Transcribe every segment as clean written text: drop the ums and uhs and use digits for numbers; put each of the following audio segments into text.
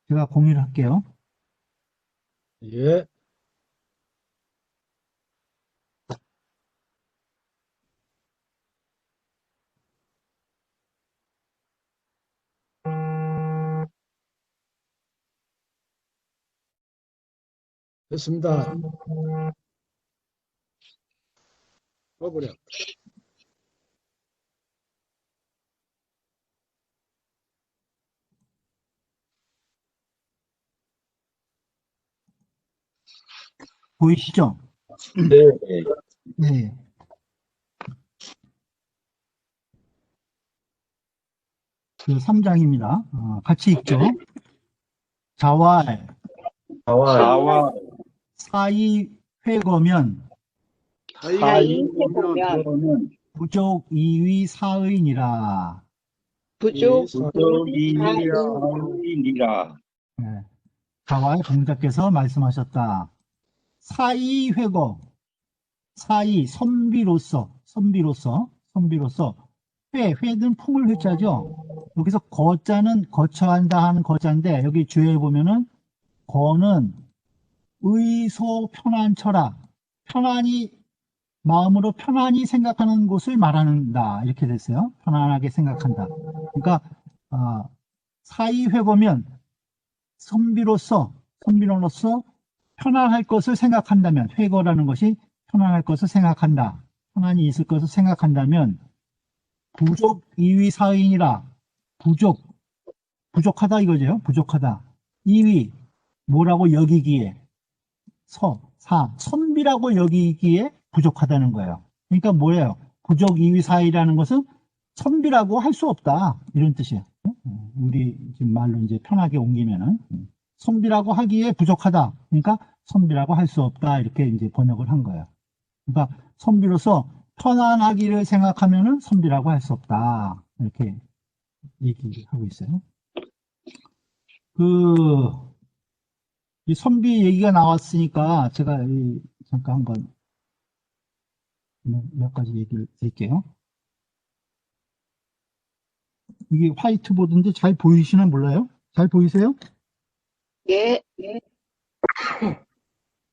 제가 공유를 할게요. 예, 됐습니다. 꺼버려. 보이시죠? 네, 네. 그 3장입니다. 같이 읽죠. 자활, 자와 사이 회거면 사이해보면 사이보면 부족 이위 사의니라. 부족 부족이니라. 네. 자활 공자께서 말씀하셨다. 사이 회거, 사이 선비로서 회는 풍을 회자죠. 여기서 거자는 거처한다 하는 거자인데 여기 주의해 보면은 거는 의소 편안처라, 편안히 마음으로 편안히 생각하는 것을 말한다 이렇게 됐어요. 편안하게 생각한다. 그러니까 사이회고면 선비로서 편안할 것을 생각한다면, 회거라는 것이 편안할 것을 생각한다, 편안히 있을 것을 생각한다면 부족 이위 사의니라. 부족하다 이거죠. 부족하다. 이위 뭐라고 여기기에, 선비라고 여기기에 부족하다는 거예요. 그러니까 뭐예요? 부족 이위 사의라는 것은 선비라고 할 수 없다 이런 뜻이에요. 우리 지금 말로 이제 편하게 옮기면은 선비라고 하기에 부족하다. 그러니까 선비라고 할 수 없다 이렇게 이제 번역을 한 거예요. 그러니까 선비로서 편안하기를 생각하면은 선비라고 할 수 없다 이렇게 얘기하고 있어요. 이 선비 얘기가 나왔으니까 제가 잠깐 한번 몇 가지 얘기를 드릴게요. 이게 화이트보드인데 잘 보이시나 몰라요? 잘 보이세요? 예,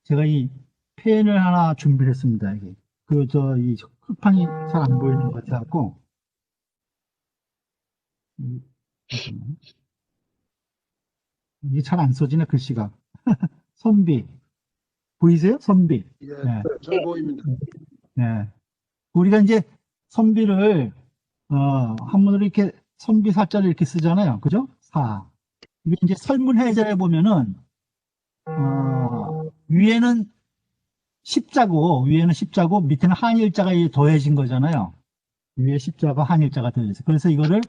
제가 이 펜을 하나 준비를 했습니다. 이게 이 흑판이 잘 안 보이는 것 같아갖고 잠깐만요. 이게 잘 안 써지네 글씨가. 선비 보이세요? 선비. 예, 네. 잘 보입니다. 네. 우리가 이제 선비를 한문으로 이렇게 선비 사자를 이렇게 쓰잖아요. 그죠? 이게 이제 설문해설에 보면은 위에는 십자고 밑에는 한일자가 더해진 거잖아요. 위에 십자가 한일자가 더해졌어요. 그래서 이거를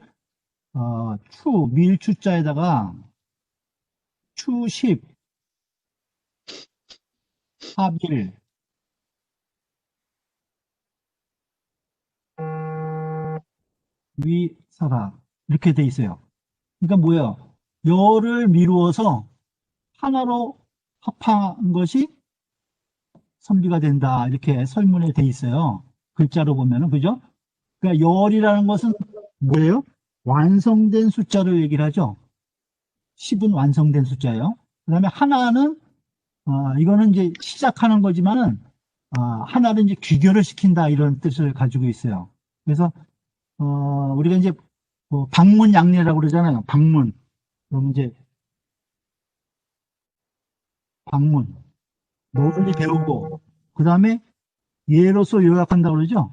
밀추자에다가 추십 합일 위사라 이렇게 돼 있어요. 그러니까 뭐예요? 열을 미루어서 하나로 합한 것이 선비가 된다 이렇게 설문에 돼 있어요. 글자로 보면은 그죠? 그러니까 열이라는 것은 뭐예요? 완성된 숫자로 얘기를 하죠. 10은 완성된 숫자예요. 그 다음에 하나는 이거는 이제 시작하는 거지만은 하나를 이제 귀결을 시킨다 이런 뜻을 가지고 있어요. 그래서 우리가 이제 뭐 방문양례라고 그러잖아요. 방문. 그럼 이제 방문 널리 배우고 그 다음에 예로서 요약한다고 그러죠.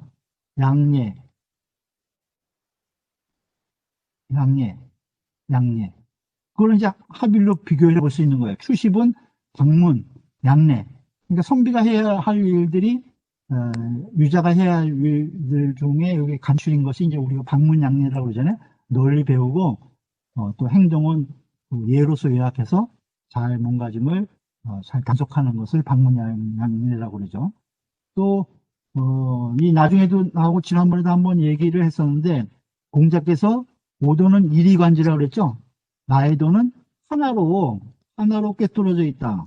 양례, 양례, 양례. 그걸 이제 합일로 비교해 볼 수 있는 거예요. 추십은 방문, 양례. 그러니까 선비가 해야 할 일들이 유자가 해야 할 일들 중에 여기 간추린 것이 이제 우리가 방문, 양례라고 그러잖아요. 널리 배우고 또 행동은 예로서 요약해서 잘 몸가짐을 잘 단속하는 것을 방문, 양례라고 그러죠. 또 이 나중에도 나오고 지난번에도 한번 얘기를 했었는데 공자께서 오도는 이리관지라고 그랬죠. 나의 도는 하나로 꿰뚫어져 있다.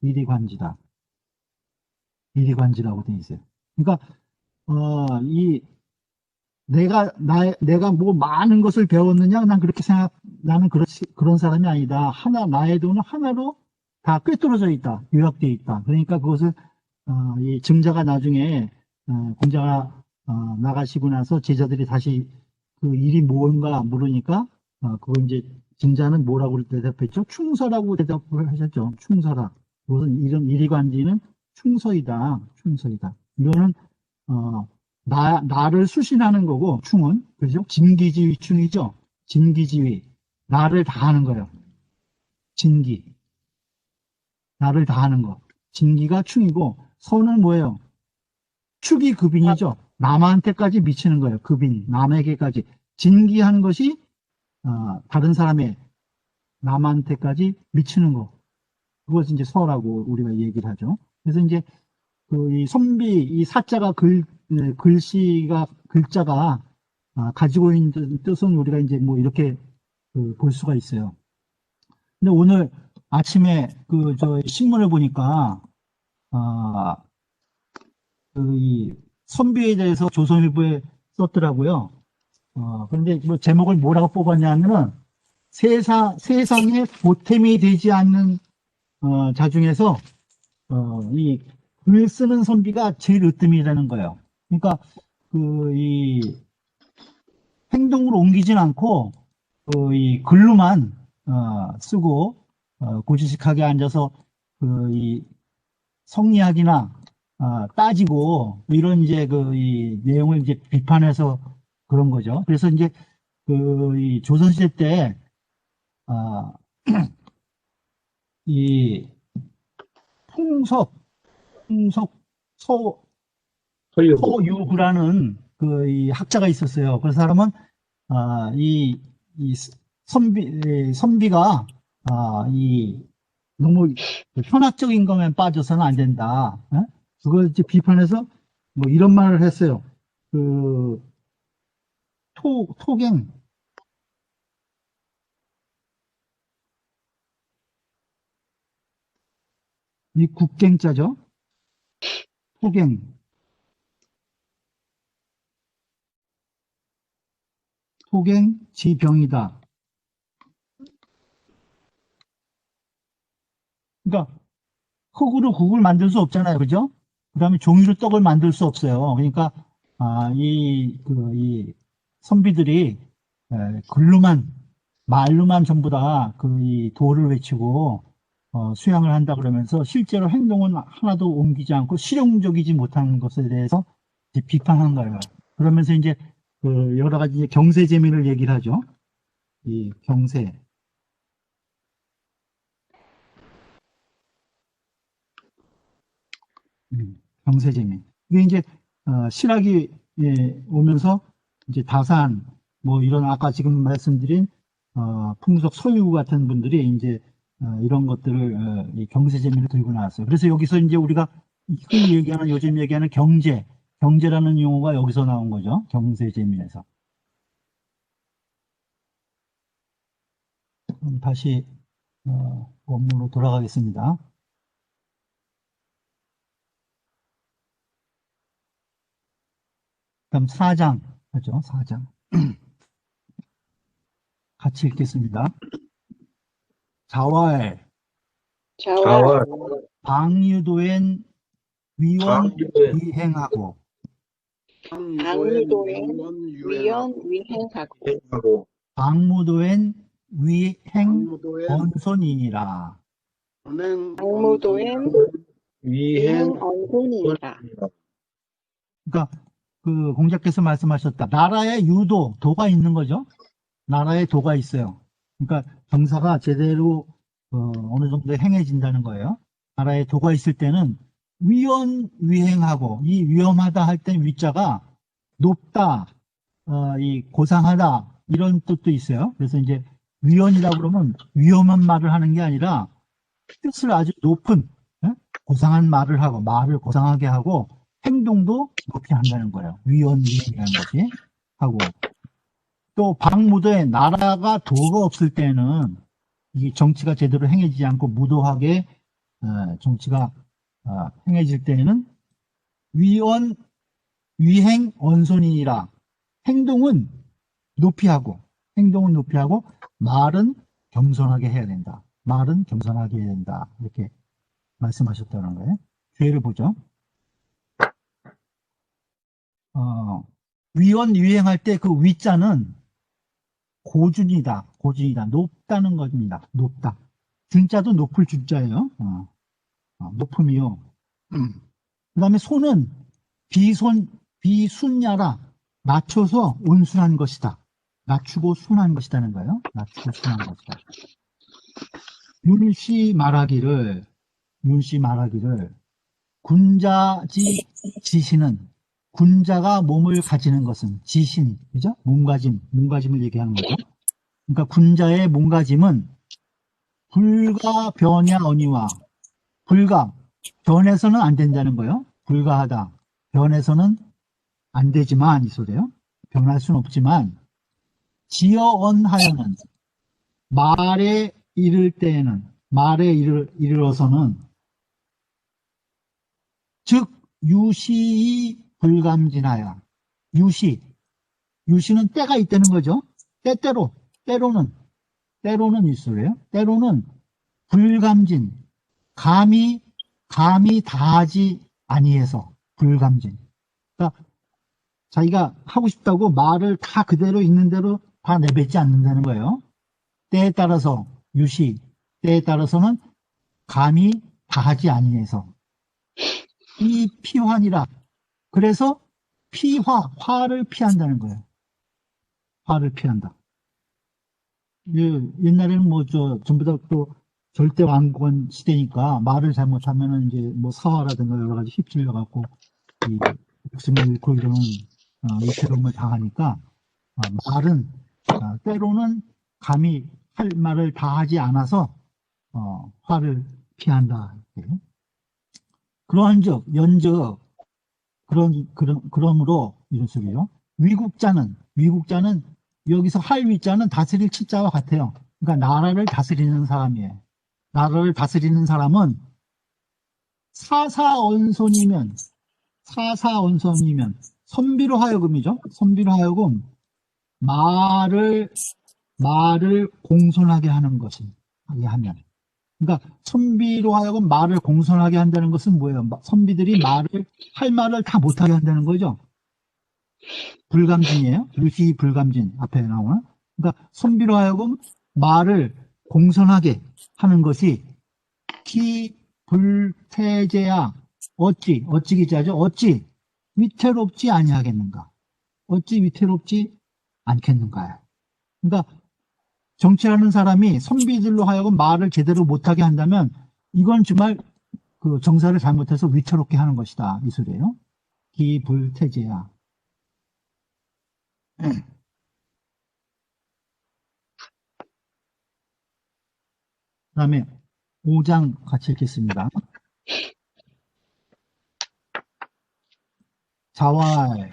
이리관지다. 이리관지라고 되어 있어요. 그러니까 내가 뭐 많은 것을 배웠느냐? 난 그렇게 나는 그런 사람이 아니다. 나의 돈은 하나로 다 꿰뚫어져 있다. 요약되어 있다. 그러니까 그것을, 이 증자가 나중에, 공자가, 나가시고 나서 제자들이 다시 그 일이 뭔가 물으니까, 그거 이제 증자는 뭐라고 대답했죠? 충서라고 대답을 하셨죠. 충서라. 그것은 이런 일이관지는 충서이다. 충서이다. 이거는, 나를 수신하는 거고, 충은. 그죠? 진기지위 충이죠? 진기지위. 나를 다하는 거예요. 진기. 나를 다하는 거. 진기가 충이고, 서는 뭐예요? 축이 급인이죠. 남한테까지 미치는 거예요. 급인. 남에게까지. 진기한 것이, 다른 사람의 남한테까지 미치는 거. 그것이 이제 서라고 우리가 얘기를 하죠. 그래서 이제, 이 선비, 이 사자가 글자가, 가지고 있는 뜻은 우리가 이제 뭐 이렇게 볼 수가 있어요. 근데 오늘 아침에 저 신문을 보니까, 이 선비에 대해서 조선일보에 썼더라고요. 그런데 뭐 제목을 뭐라고 뽑았냐면은 세상에 보탬이 되지 않는 자 중에서 이 글 쓰는 선비가 제일 으뜸이라는 거예요. 그러니까 이 행동으로 옮기진 않고 이 글로만 쓰고 고지식하게 앉아서 이 성리학이나 따지고 이런 이제 이 내용을 이제 비판해서 그런 거죠. 그래서 이제 이 조선시대 때 이 서유구라는 이 학자가 있었어요. 그 사람은 이 선비가 너무 현학적인 것만 빠져서는 안 된다. 그걸 이제 비판해서 뭐 이런 말을 했어요. 토갱. 이 국갱자죠. 토갱. 토갱 지병이다. 그러니까 흙으로 국을 만들 수 없잖아요. 그죠? 그 다음에 종이로 떡을 만들 수 없어요. 그러니까, 이 선비들이, 말로만 전부 다 이 도를 외치고, 수양을 한다 그러면서 실제로 행동은 하나도 옮기지 않고 실용적이지 못한 것에 대해서 이제 비판한 거예요. 그러면서 이제 여러 가지 이제 경세 재미를 얘기를 하죠. 이 경세. 경세재미. 이게 이제, 실학이 오면서 이제 다산, 뭐 이런 아까 지금 말씀드린, 풍속 소유 같은 분들이 이제, 이런 것들을, 이 경세재미를 들고 나왔어요. 그래서 여기서 이제 우리가 흔히 얘기하는, 요즘 얘기하는 경제라는 용어가 여기서 나온 거죠. 경세재미에서. 그럼 다시, 원문으로 돌아가겠습니다. 그럼 4장 하죠. 4장. 같이 읽겠습니다. 자왈 자왈 방유도엔 위원 위행하고 방유도엔 위원 위행하고 방무도엔 위행 언손이니라. 방무도엔 위행 언손이니라. 그러니까 공자께서 말씀하셨다. 나라에 도가 있는 거죠. 나라에 도가 있어요. 그러니까 정사가 제대로 어느 정도 행해진다는 거예요. 나라에 도가 있을 때는 위행하고, 이 위험하다 할 때 위자가 높다, 이 고상하다 이런 뜻도 있어요. 그래서 이제 위원이라고 그러면 위험한 말을 하는 게 아니라 뜻을 아주 높은 고상한 말을 하고, 말을 고상하게 하고 행동도 높이 한다는 거예요. 위원이라는 것이 하고, 또 방무도에 나라가 도가 없을 때는 이 정치가 제대로 행해지지 않고 무도하게 정치가 행해질 때에는 위행 언손이니라. 행동은 높이 하고 행동은 높이 하고 말은 겸손하게 해야 된다. 말은 겸손하게 해야 된다. 이렇게 말씀하셨다는 거예요. 죄를 보죠. 위원 위행할 때 그 위자는 고준이다. 고준이다. 높다는 겁니다. 높다. 준자도 높을 준자예요. 높음이요. 그 다음에 손은 비순야라. 낮춰서 온순한 것이다. 낮추고 순한 것이다는 거예요. 낮추고 순한 것이다. 윤씨 말하기를 군자지 지시는 군자가 몸을 가지는 것은 지신, 그죠? 몸가짐을 얘기하는 거죠. 그러니까 군자의 몸가짐은 불가 변야 언니와 불가, 변해서는 안 된다는 거예요. 불가하다. 변해서는 안 되지만, 이 소리예요. 변할 수는 없지만, 지어언하여는 말에 이를 때에는, 말에 이르러서는, 즉, 유시이 불감진하여. 유시는 때가 있다는 거죠. 때로는 이 소리예요. 때로는 불감진, 감히 다하지 아니해서 불감진. 그러니까 자기가 하고 싶다고 말을 다 그대로 있는 대로 다 내뱉지 않는다는 거예요. 때에 따라서 때에 따라서는 감히 다하지 아니해서. 이 피환이라. 그래서 화를 피한다는 거예요. 화를 피한다. 옛날에는 전부 다 또 절대 왕권 시대니까 말을 잘못하면은 이제 사화라든가 여러 가지 휩쓸려갖고 목숨을 잃고 이러는 위태로움을 당하니까 말은 때로는 감히 할 말을 다 하지 않아서 화를 피한다. 연적 그러므로 이런 소리요. 위국자는 여기서 할 위자는 다스릴 치자와 같아요. 그러니까 나라를 다스리는 사람이에요. 나라를 다스리는 사람은 사사언손이면 선비로 하여금이죠. 선비로 하여금 말을 공손하게 하는 것이 하면. 그러니까 선비로 하여금 말을 공손하게 한다는 것은 뭐예요? 선비들이 할 말을 다 못하게 한다는 거죠. 불감진이에요. 루시 불감진 앞에 나오나? 그러니까 선비로 하여금 말을 공손하게 하는 것이 기 불태제야 어찌 기자죠. 어찌 위태롭지 아니하겠는가? 어찌 위태롭지 않겠는가요? 그러니까 정치하는 사람이 선비들로 하여금 말을 제대로 못하게 한다면 이건 정말 그 정사를 잘못해서 위태롭게 하는 것이다. 이 소리예요. 기 불태제야. 그 다음에 5장 같이 읽겠습니다. 자왈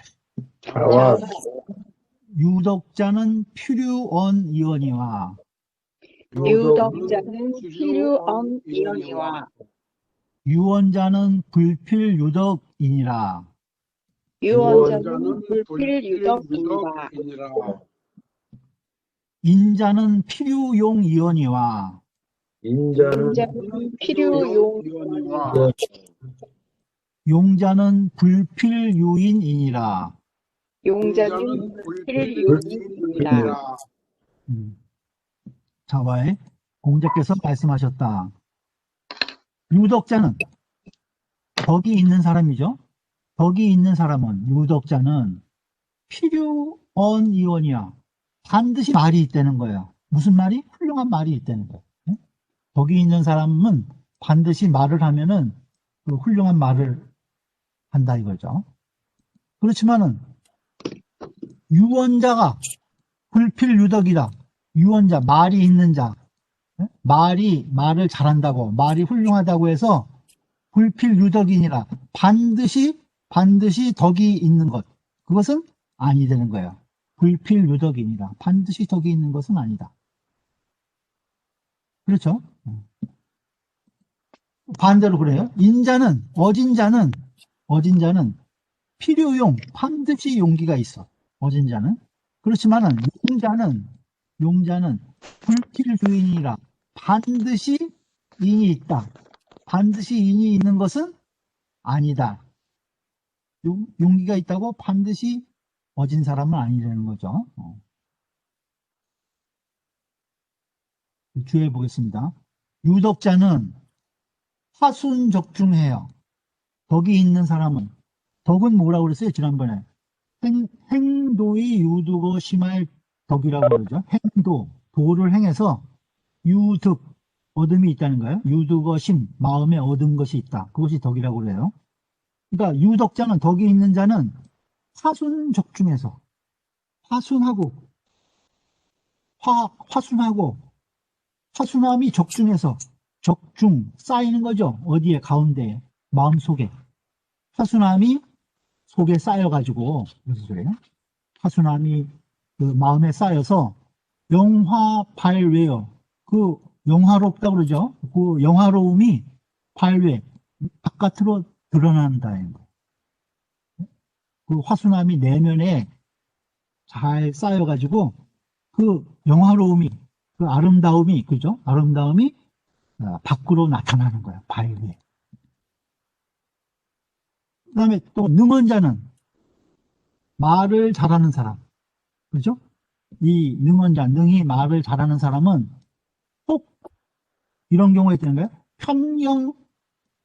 유덕자는 필유언이언이와 유언자는 불필유덕이니라. 인자는 필유용이언이와 용자는 불필유인이니라. 자와의 공자께서 말씀하셨다. 유덕자는 덕이 있는 사람이죠. 덕이 있는 사람은 유덕자는 필유언이언이야. 반드시 말이 있다는 거예요. 무슨 말이? 훌륭한 말이 있다는 거예요. 덕이 있는 사람은 반드시 말을 하면은 그 훌륭한 말을 한다 이거죠. 그렇지만은 유언자가 불필유덕이다. 유언자, 말이 있는 자. 말을 잘한다고, 말이 훌륭하다고 해서 불필유덕이니라. 반드시 덕이 있는 것. 그것은 아니 되는 거예요. 불필유덕이니라. 반드시 덕이 있는 것은 아니다. 그렇죠? 반대로 그래요. 어진자는 필요용, 반드시 용기가 있어. 어진자는. 그렇지만은, 용자는 불필주인이라 반드시 인이 있다. 반드시 인이 있는 것은 아니다. 용기가 있다고 반드시 어진 사람은 아니라는 거죠. 주의해 보겠습니다. 유덕자는 화순적중해요. 덕이 있는 사람은, 덕은 뭐라고 그랬어요? 지난번에 행도의 유득어 심할 덕이라고 그러죠. 행도, 도를 행해서 유득, 얻음이 있다는 거예요. 유득어 심, 마음에 얻은 것이 있다. 그것이 덕이라고 그래요. 그러니까 유덕자는, 덕이 있는 자는 화순적중해서, 화순하고 화순하고 화순함이 적중해서, 적중 쌓이는 거죠. 어디에? 가운데에, 마음속에 화순함이 속에 쌓여가지고, 무슨 소리예요? 화순함이 그 마음에 쌓여서 영화발외요. 그 영화롭다 그러죠. 그 영화로움이 발외, 바깥으로 드러난다는 거. 그 화순함이 내면에 잘 쌓여가지고 그 영화로움이, 그 아름다움이, 그죠? 아름다움이 밖으로 나타나는 거야. 발외. 그 다음에 또 능언자는 말을 잘하는 사람, 그죠? 이 능언자, 능히 말을 잘하는 사람은 꼭 이런 경우가 있다는 거예요. 편령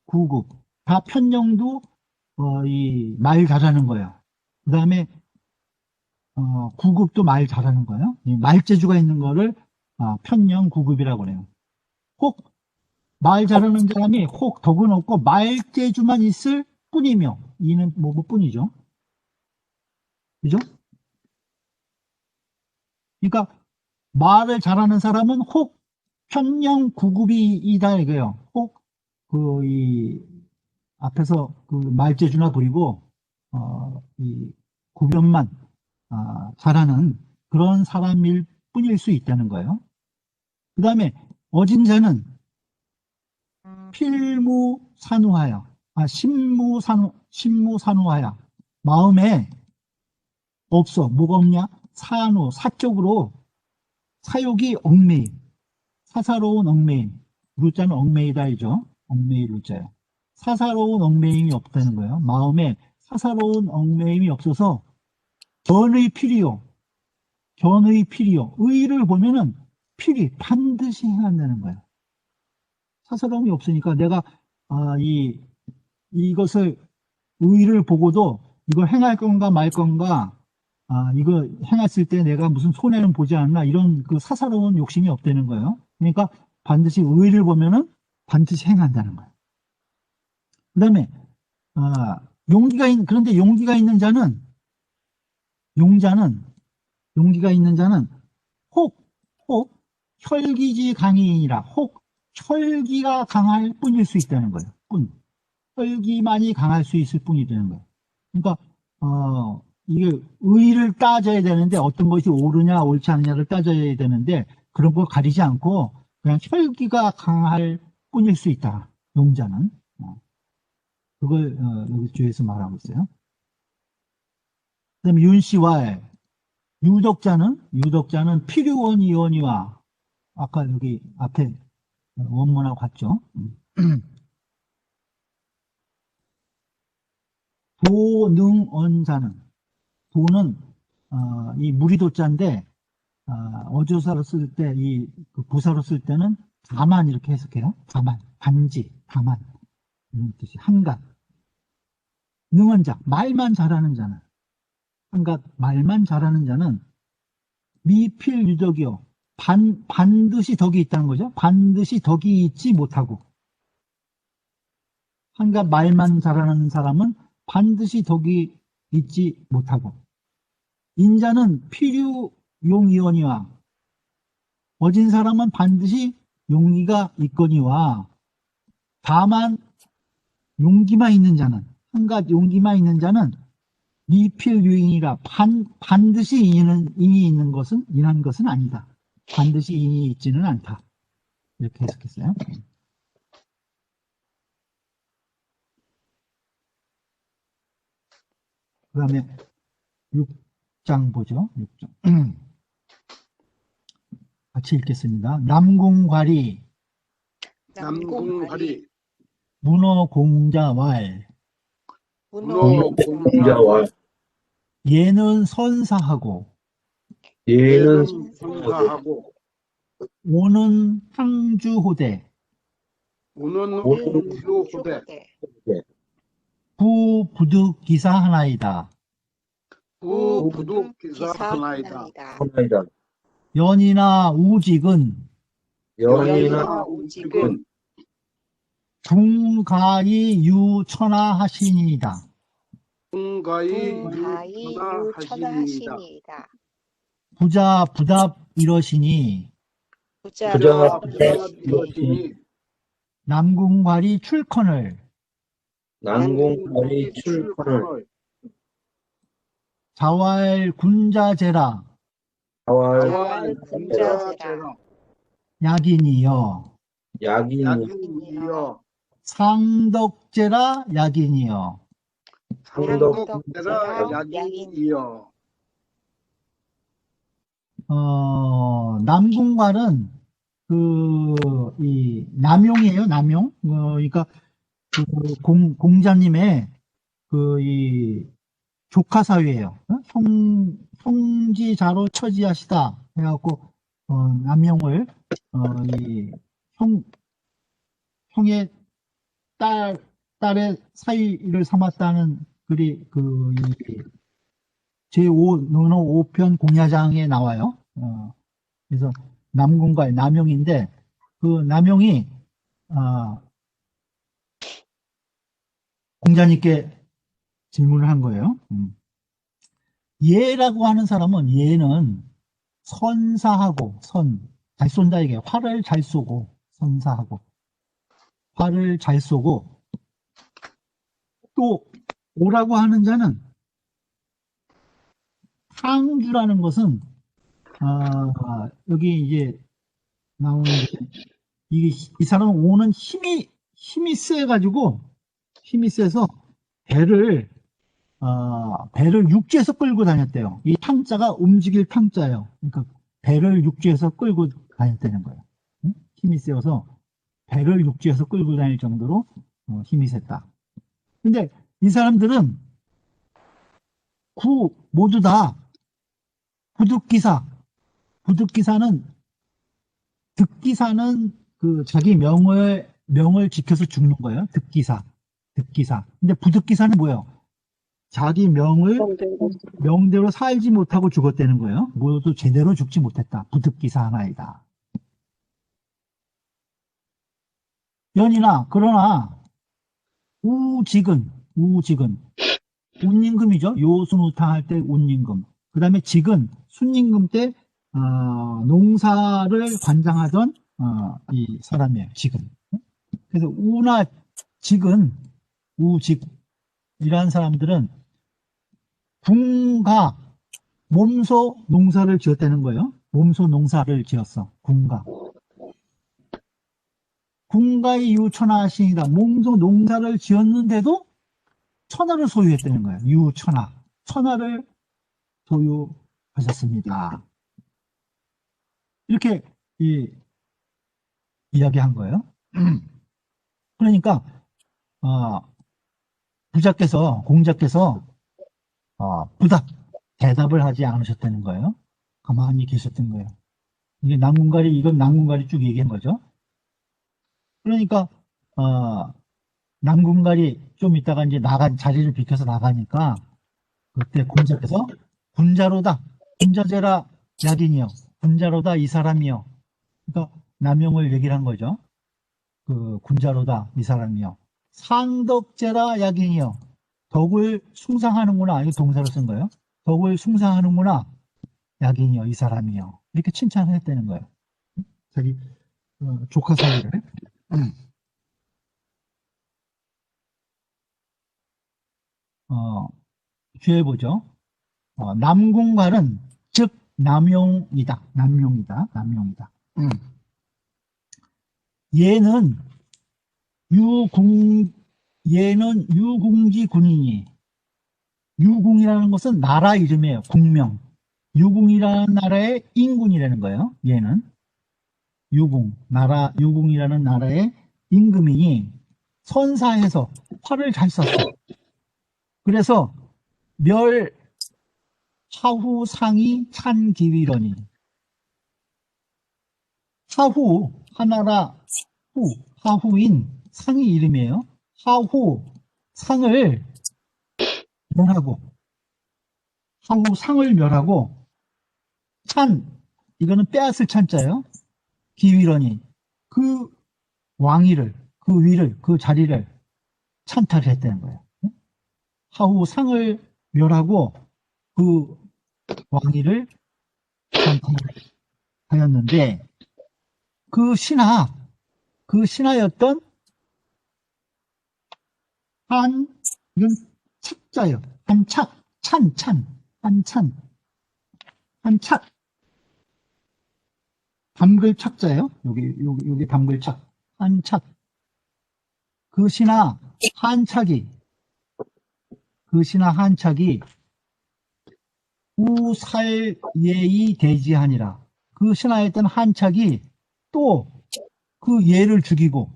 구급, 다 편령도 이 말 잘하는 거예요. 그 다음에 구급도 말 잘하는 거예요. 이 말재주가 있는 거를 편령 구급이라고 그래요. 혹 말 잘하는 사람이 혹 덕은 없고 말재주만 있을 뿐이며, 이는 뭐뿐이죠. 그죠? 그러니까 말을 잘하는 사람은 혹 편령 구급이다 이거예요. 혹 이 앞에서 그 말재주나 부리고 이 구변만 잘하는 그런 사람일 뿐일 수 있다는 거예요. 그 다음에 어진 자는 필무산우하여, 신무산우하여, 마음에 없어. 뭐가 없냐? 산우, 사적으로 사욕이 얽매임, 사사로운 얽매임. 루자는 얽매이다이죠. 얽매이 루자예요. 사사로운 얽매임이 없다는 거예요. 마음에 사사로운 얽매임이 없어서 견의 필이요. 견의 필이요. 의를 보면은 필이 반드시 행한다는 거예요. 사사로움이 없으니까 내가 이것을 의를 보고도 이걸 행할 건가 말 건가, 이거 행했을 때 내가 무슨 손해는 보지 않나, 이런 그 사사로운 욕심이 없다는 거예요. 그러니까 반드시 의를 보면은 반드시 행한다는 거예요. 그 다음에 그런데 용기가 있는 자는, 용기가 있는 자는 혹 혈기지 강이니라. 혹 혈기가 강할 뿐일 수 있다는 거예요. 혈기만이 강할 수 있을 뿐이라는 거예요. 그러니까 이게 의를 따져야 되는데, 어떤 것이 옳으냐 옳지 않느냐를 따져야 되는데, 그런 걸 가리지 않고 그냥 혈기가 강할 뿐일 수 있다. 용자는. 그걸 여기 주에서 말하고 있어요. 그 다음에 윤씨와 유덕자는 필요원이원이와, 아까 여기 앞에 원문하고 같죠. 도능언자는, 도는 이 무리도자인데 어조사로 쓸 때, 그 부사로 쓸 때는 다만 이렇게 해석해요. 다만, 단지, 다만, 이런 뜻이. 한갓. 능언자, 말만 잘하는 자는, 한갓 말만 잘하는 자는 미필유덕이요, 반드시 덕이 있다는 거죠. 반드시 덕이 있지 못하고, 한갓 말만 잘하는 사람은 반드시 덕이 있지 못하고, 인자는 필요용이거니와, 어진 사람은 반드시 용기가 있거니와, 다만 용기만 있는 자는, 한갓 용기만 있는 자는 미필유인이라, 반드시 인이 있는 것은, 인한 것은 아니다. 반드시 인이 있지는 않다. 이렇게 해석했어요. 그 다음에 6장 보죠. 6장. 같이 읽겠습니다. 남궁괄이 남궁활이 문어공자왈 문어공자와 얘는 선사하고 얘는 선사하고 오는 탕주호대 오는 오는 유호대 부부득기사 하나이다. 부부기사하나이다. 하나이다. 연이나 우직은 연이나 우직은 둥가이 유천하하시니이다. 분가이 분가이 유천하하시니이다. 유천하시니이다. 부자 부답 이러시니 부자 부자 부자 이러시니 남궁괄이 출컨을 난공벌이 출근을 자왈 군자제라 자활 군자제라 약인이여 약인이 야긴이여 상덕제라 약인이여. 상덕대라 야긴이여. 남궁괄은 이 남용이에요, 남용. 그러니까 공자님의 이 조카 사위예요. 형지자로 처지하시다 해갖고 남용을 이 형의 딸의 사위를 삼았다는 글이 제5 논어 5편 공야장에 나와요. 그래서 남궁괄 남용인데 그 남용이 공자님께 질문을 한 거예요. 얘라고 하는 사람은 얘는 선사하고 잘 쏜다 이게 활을 잘 쏘고 선사하고 활을 잘 쏘고 또 오라고 하는 자는 탕주라는 것은 여기 이제 나오는 이 사람은 오는 힘이 세가지고 힘이 세서 배를 육지에서 끌고 다녔대요. 이 탕자가 움직일 탕자예요. 그러니까 배를 육지에서 끌고 다녔다는 거예요. 힘이 세어서 배를 육지에서 끌고 다닐 정도로 힘이 셌다. 근데 이 사람들은 모두 다 부득기사는 득기사는 자기 명을 지켜서 죽는 거예요. 득기사. 근데 부득기사는 뭐예요? 자기 명대로 살지 못하고 죽었다는 거예요. 모두 제대로 죽지 못했다. 부득기사 하나이다. 그러나 우직은 운임금이죠. 요순우탕 할 때 운임금. 그 다음에 직은 순임금 때 농사를 관장하던 이 사람이에요. 직은. 그래서 우나 우직이라는 사람들은 군가 몸소 농사를 지었다는 거예요. 몸소 농사를 지었어. 군가의 유천하신이다. 몸소 농사를 지었는데도 천하를 소유했다는 거예요. 천하를 소유하셨습니다. 이렇게 이야기한 거예요. 그러니까 공자께서 대답을 하지 않으셨다는 거예요. 가만히 계셨던 거예요. 이건 남궁괄이 쭉 얘기한 거죠. 그러니까 남궁괄이 좀 있다가 이제 자리를 비켜서 나가니까 그때 공자께서 군자제라 야긴이요. 군자로다 이 사람이요. 그러니까 남용을 얘기를 한 거죠. 군자로다 이 사람이요. 상덕제라 야긴이요. 덕을 숭상하는구나. 이거 동사로 쓴 거예요. 덕을 숭상하는구나. 야긴이요. 이 사람이요. 이렇게 칭찬을 했다는 거예요. 자기 조카 사위를. 뒤에 보죠. 남궁괄은 즉 남용이다. 얘는 유궁지 군인이, 유궁이라는 것은 나라 이름이에요. 국명. 유궁이라는 나라의 인군이라는 거예요. 얘는 유궁이라는 나라의 임금이 선사해서 활을 잘 쐈어. 그래서 멸 하후 상이 찬기위러니. 하후, 하나라 후, 하후인 상이 이름이에요. 하후 상을 멸하고, 하후 상을 멸하고, 찬, 이거는 빼앗을 찬자예요. 기위러니, 그 왕위를, 그 위를, 그 자리를 찬탈했다는 거예요. 하후 상을 멸하고 그 왕위를 찬탈하였는데, 그 신하였던 이건 착자예요. 한착. 담글 착자예요. 여기 담글 착. 한착. 그 신하 한착이 우살예의 대지하니라. 그 신하였던 한착이 또 그 예를 죽이고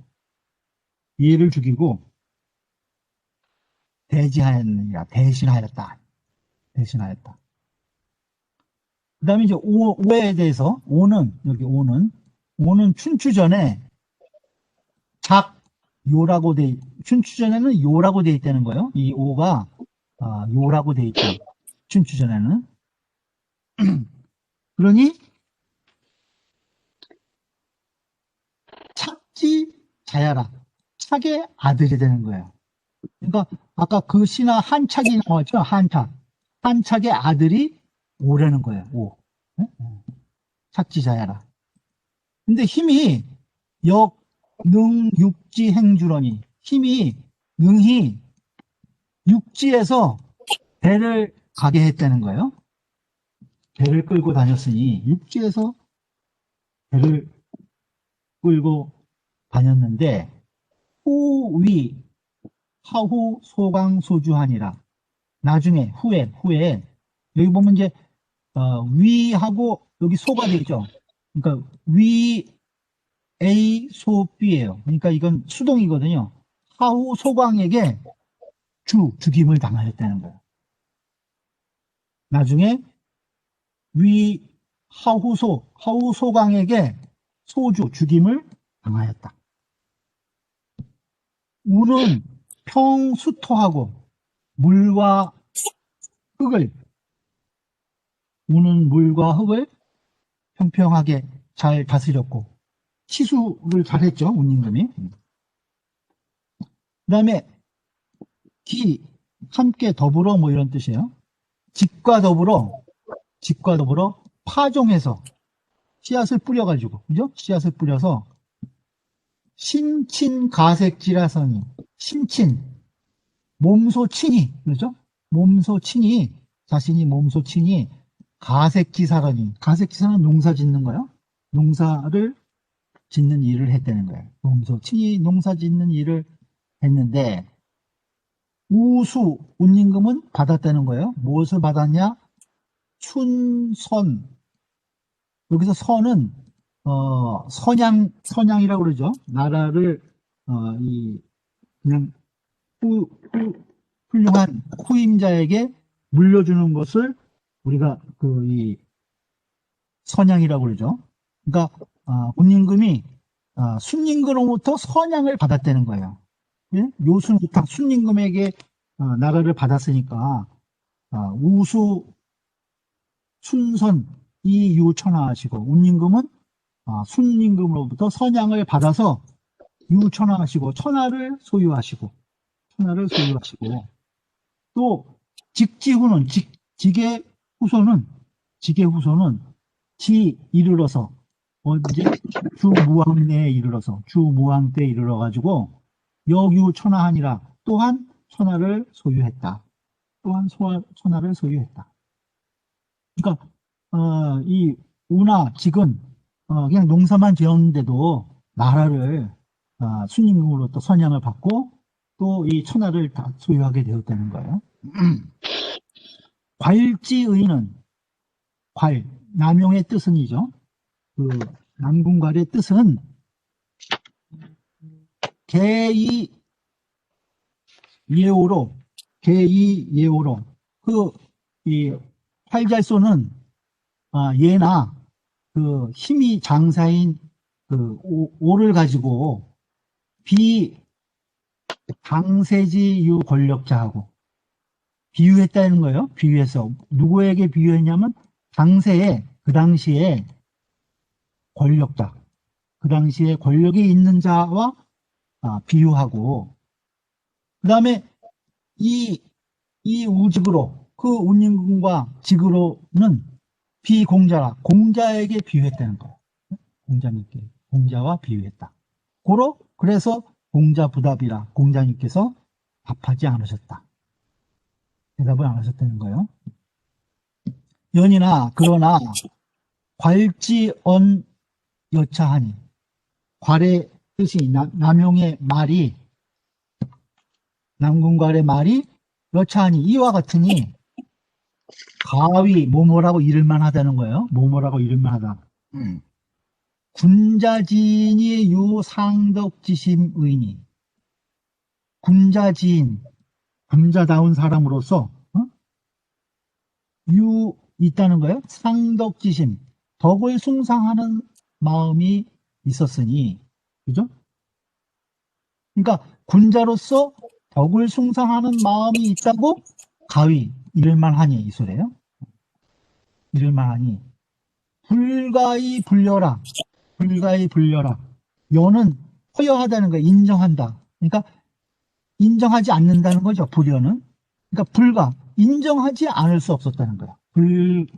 대신하였다. 그 다음에 이제 오에 대해서, 오는 춘추전에 춘추전에는 요라고 돼 있다는 거예요. 이 오가, 요라고 돼 있다. 춘추전에는. 그러니, 착지 자야라. 착의 아들이 되는 거예요. 그러니까, 아까 그 신하 한착이 나왔죠? 한착의 아들이 오라는 거예요. 오. 착지자야라. 근데 힘이 능육지 행주러니, 힘이 능히 육지에서 배를 가게 했다는 거예요. 배를 끌고 다녔으니 육지에서 배를 끌고 다녔는데, 하후 소강 소주하니라. 나중에 후에 여기 보면 이제 위하고 여기 소가 되죠. 그러니까 위 A 소 B예요. 그러니까 이건 수동이거든요. 하후 소광에게 죽임을 당하였다는 거예요. 나중에 하후 소광에게 죽임을 당하였다. 우는 평수토하고 물과 흙을 평평하게 잘 다스렸고, 치수를 잘했죠, 운임금이. 그 다음에 함께 더불어 뭐 이런 뜻이에요. 직과 더불어 파종해서 씨앗을 뿌려가지고, 그죠? 씨앗을 뿌려서 신친가색지라서니, 몸소친이, 그렇죠? 자신이 몸소친이 가색지사라니, 가색지사는 농사 짓는 거예요. 농사를 짓는 일을 했다는 거예요. 몸소친이 농사 짓는 일을 했는데, 운임금은 받았다는 거예요. 무엇을 받았냐? 춘선. 여기서 선은, 선양이라고 그러죠. 나라를, 그냥, 훌륭한 후임자에게 물려주는 것을 우리가 선양이라고 그러죠. 그러니까 운임금이 순임금으로부터 선양을 받았다는 거예요. 예? 요순부터 순임금에게 나라를 받았으니까 춘선 이유천하하시고, 운임금은 순임금으로부터 선양을 받아서 유천하하시고 천하를 소유하시고, 또 직지후는 직의 후손은 이르러서 언제 주무왕 때에 이르러 가지고 역유천하하니라. 또한 천하를 소유했다. 그러니까 이 우나 직은 그냥 농사만 지었는데도 나라를 순임금으로부터 선양을 받고 또 이 천하를 다 소유하게 되었다는 거예요. 괄지의는 남용의 뜻은이죠. 남궁괄의 뜻은 개이예오로, 개이예오로, 이 활잘소는 예나 힘이 장사인 오를 가지고 비강세지유 권력자하고 비유했다는 거예요. 비유해서 누구에게 비유했냐면 당세에 그 당시에 권력자, 그 당시에 권력이 있는 자와 비유하고, 그 다음에 이 우직으로, 그 운임금과 직으로는 비공자라, 공자에게 비유했다는 거예요. 공자님께, 공자와 비유했다. 그래서 공자부답이라, 공자님께서 답하지 않으셨다. 대답을 안 하셨다는 거예요. 연이나 그러나 괄지언 여차하니, 괄의 뜻이 남용의 말이, 남궁괄의 말이 여차하니 이와 같으니 가위 뭐뭐라고 이를만 하다는 거예요. 뭐뭐라고 이를만 하다. 군자지인이 유상덕지심의니, 군자지인, 군자다운 사람으로서 있다는 거예요. 상덕지심, 덕을 숭상하는 마음이 있었으니, 그죠? 그러니까 군자로서 덕을 숭상하는 마음이 있다고 가위 이럴만 하니, 이 소리예요. 이럴만 하니 불가히 불려라, 불가히 불려라. 여는 허여하다는 거예요. 인정한다. 그러니까 인정하지 않는다는 거죠. 불여는. 그러니까 인정하지 않을 수 없었다는 거예요.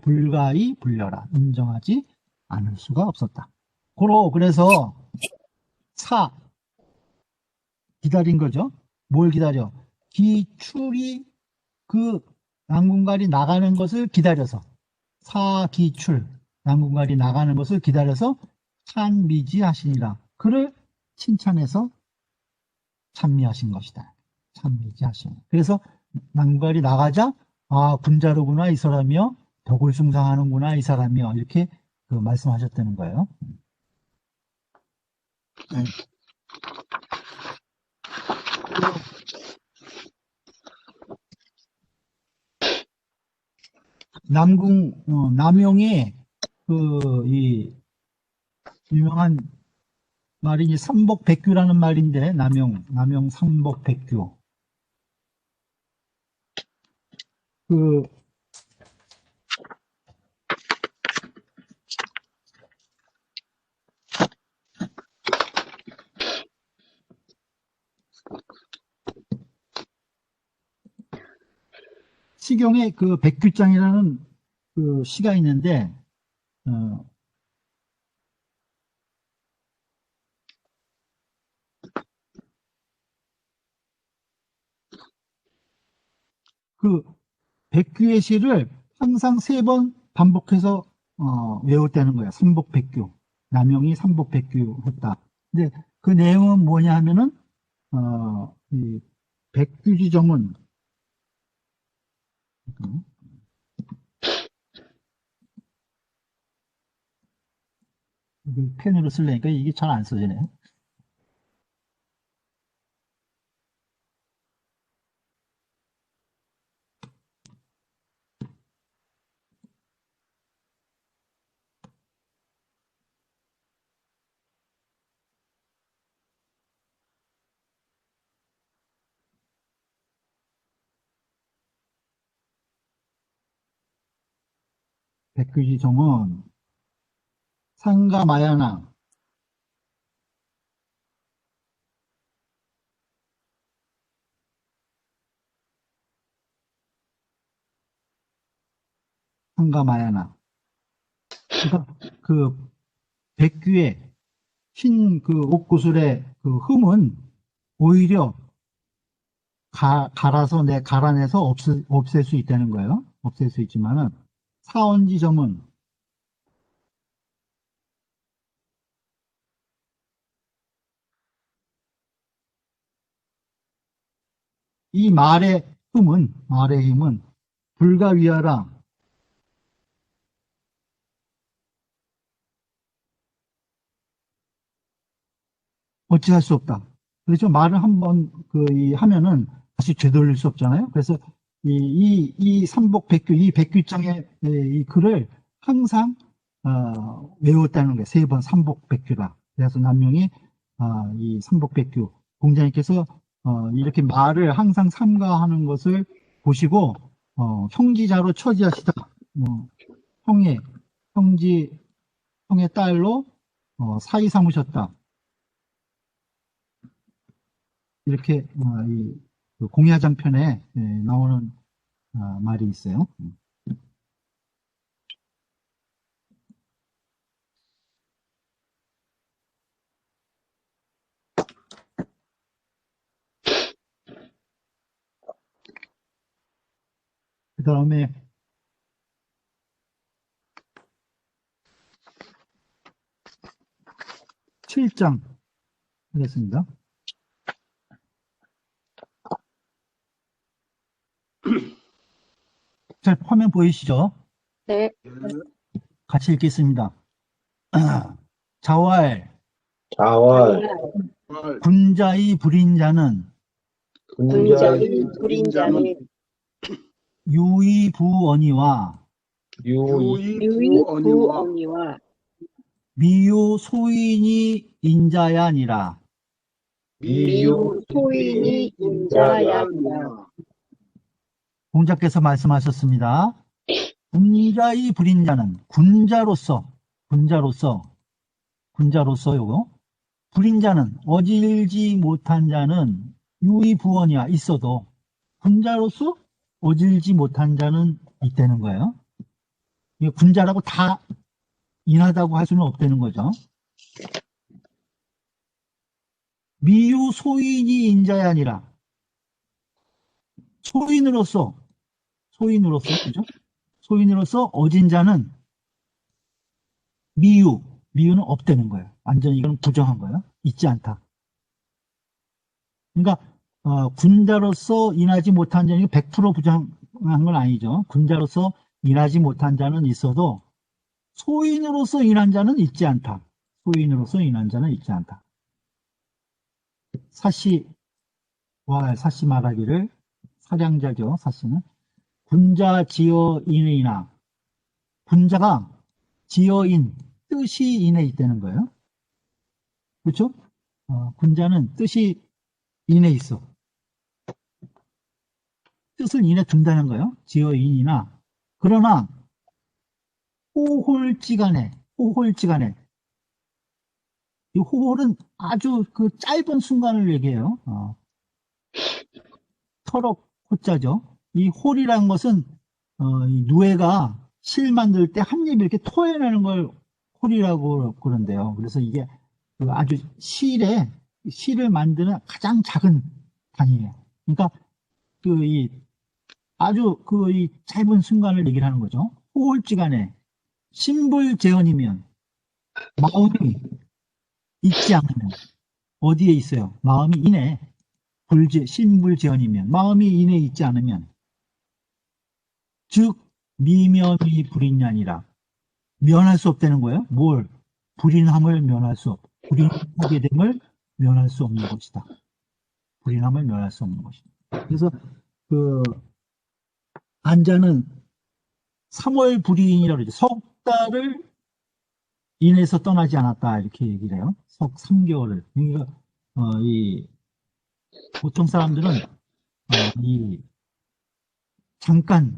불가히 불려라. 인정하지 않을 수가 없었다. 그래서 기다린 거죠. 뭘 기다려? 기출이 남궁괄이 나가는 것을 기다려서, 기출, 남궁괄이 나가는 것을 기다려서 찬미지하시니라. 그를 칭찬해서 찬미하신 것이다. 찬미지하시니. 그래서 남궁괄이 나가자, 군자로구나 이 사람이요, 덕을 숭상하는구나 이 사람이요, 이렇게 말씀하셨다는 거예요. 네. 남용의 이 유명한 말이 이제 삼복백규라는 말인데, 남용 삼복백규. 시경에 백규장이라는 시가 있는데, 백규의 시를 항상 3번 반복해서 외웠다는 거야. 삼복백규. 남용이 삼복백규 했다. 근데 그 내용은 뭐냐 하면은 이 백규지정은 펜으로 쓰려니까 이게 잘 안 써지네. 백규지정은 상가마야나, 그러니까 백규의 흰 옥구슬의 흠은 오히려 갈아내서 없앨 수 있다는 거예요. 없앨 수 있지만은, 사원지점은 이 말의 힘은 불가위하라, 어찌할 수 없다. 그렇죠. 말을 한번 하면은 다시 되돌릴 수 없잖아요. 그래서 이 삼복백규, 이 백규장의 이 글을 항상 외웠다는 거예요. 3번 삼복백규라. 그래서 남명이 이 삼복백규 공자님께서 이렇게 말을 항상 삼가하는 것을 보시고 형지자로 처지하시다. 형의 딸로 사위 삼으셨다. 이렇게 그 공야장편에 나오는 말이 있어요. 그 다음에 7장 하겠습니다. 자, 화면 보이시죠? 네. 같이 읽겠습니다. 자왈, 자왈, 군자의 불인자는 군자의 불인자는 유의부언이와 유의부언이와 유의부언이와 미유 소인이 인자야 아니라. 미유 소인이 인자야니라. 공자께서 말씀하셨습니다. 군자의 불인자는 군자로서 요거 불인자는 어질지 못한 자는 유의부언이야 있어도 군자로서 어질지 못한 자는 있다는 거예요. 이게 군자라고 다 인하다고 할 수는 없다는 거죠. 미유 소인이 인자야 아니라 소인으로서 그죠? 소인으로서 어진 자는 미유는 없다는 거예요. 완전히 이건 부정한 거예요. 있지 않다. 그러니까 군자로서 인하지 못한 자는 100% 부정한 건 아니죠. 군자로서 인하지 못한 자는 있어도 소인으로서 인한 자는 있지 않다. 소인으로서 인한 자는 있지 않다. 사시 말하기를 사량자죠. 사시는 군자 지어인이나 군자가 지어인 뜻이 인에 있다는 거예요. 그렇죠? 군자는 뜻이 인에 있어. 뜻을 인에 둔다는 거예요. 지어인이나. 그러나 호홀지간에 이 호홀은 아주 그 짧은 순간을 얘기해요. 터럭 호자죠. 이 홀이라는 것은 이 누에가 실 만들 때 한 입 이렇게 토해내는 걸 홀이라고 그런데요. 그래서 이게 아주 실을 만드는 가장 작은 단위예요. 그러니까 아주 이 짧은 순간을 얘기를 하는 거죠. 호홀지간에 신불재언이면 마음이 있지 않으면 어디에 있어요? 마음이 인해 신불재언이면 마음이 인해 있지 않으면 즉 미면이 불인냐니라. 면할 수 없다는 거예요. 뭘? 불인함을 면할 수 불인하게 됨을 면할 수 없는 것이다. 불인함을 면할 수 없는 것이다. 그래서 안자는 3월 불인이라고 그러죠. 석 달을 인해서 떠나지 않았다 이렇게 얘기를 해요. 석 3개월을. 그러니까 보통 사람들은 이 잠깐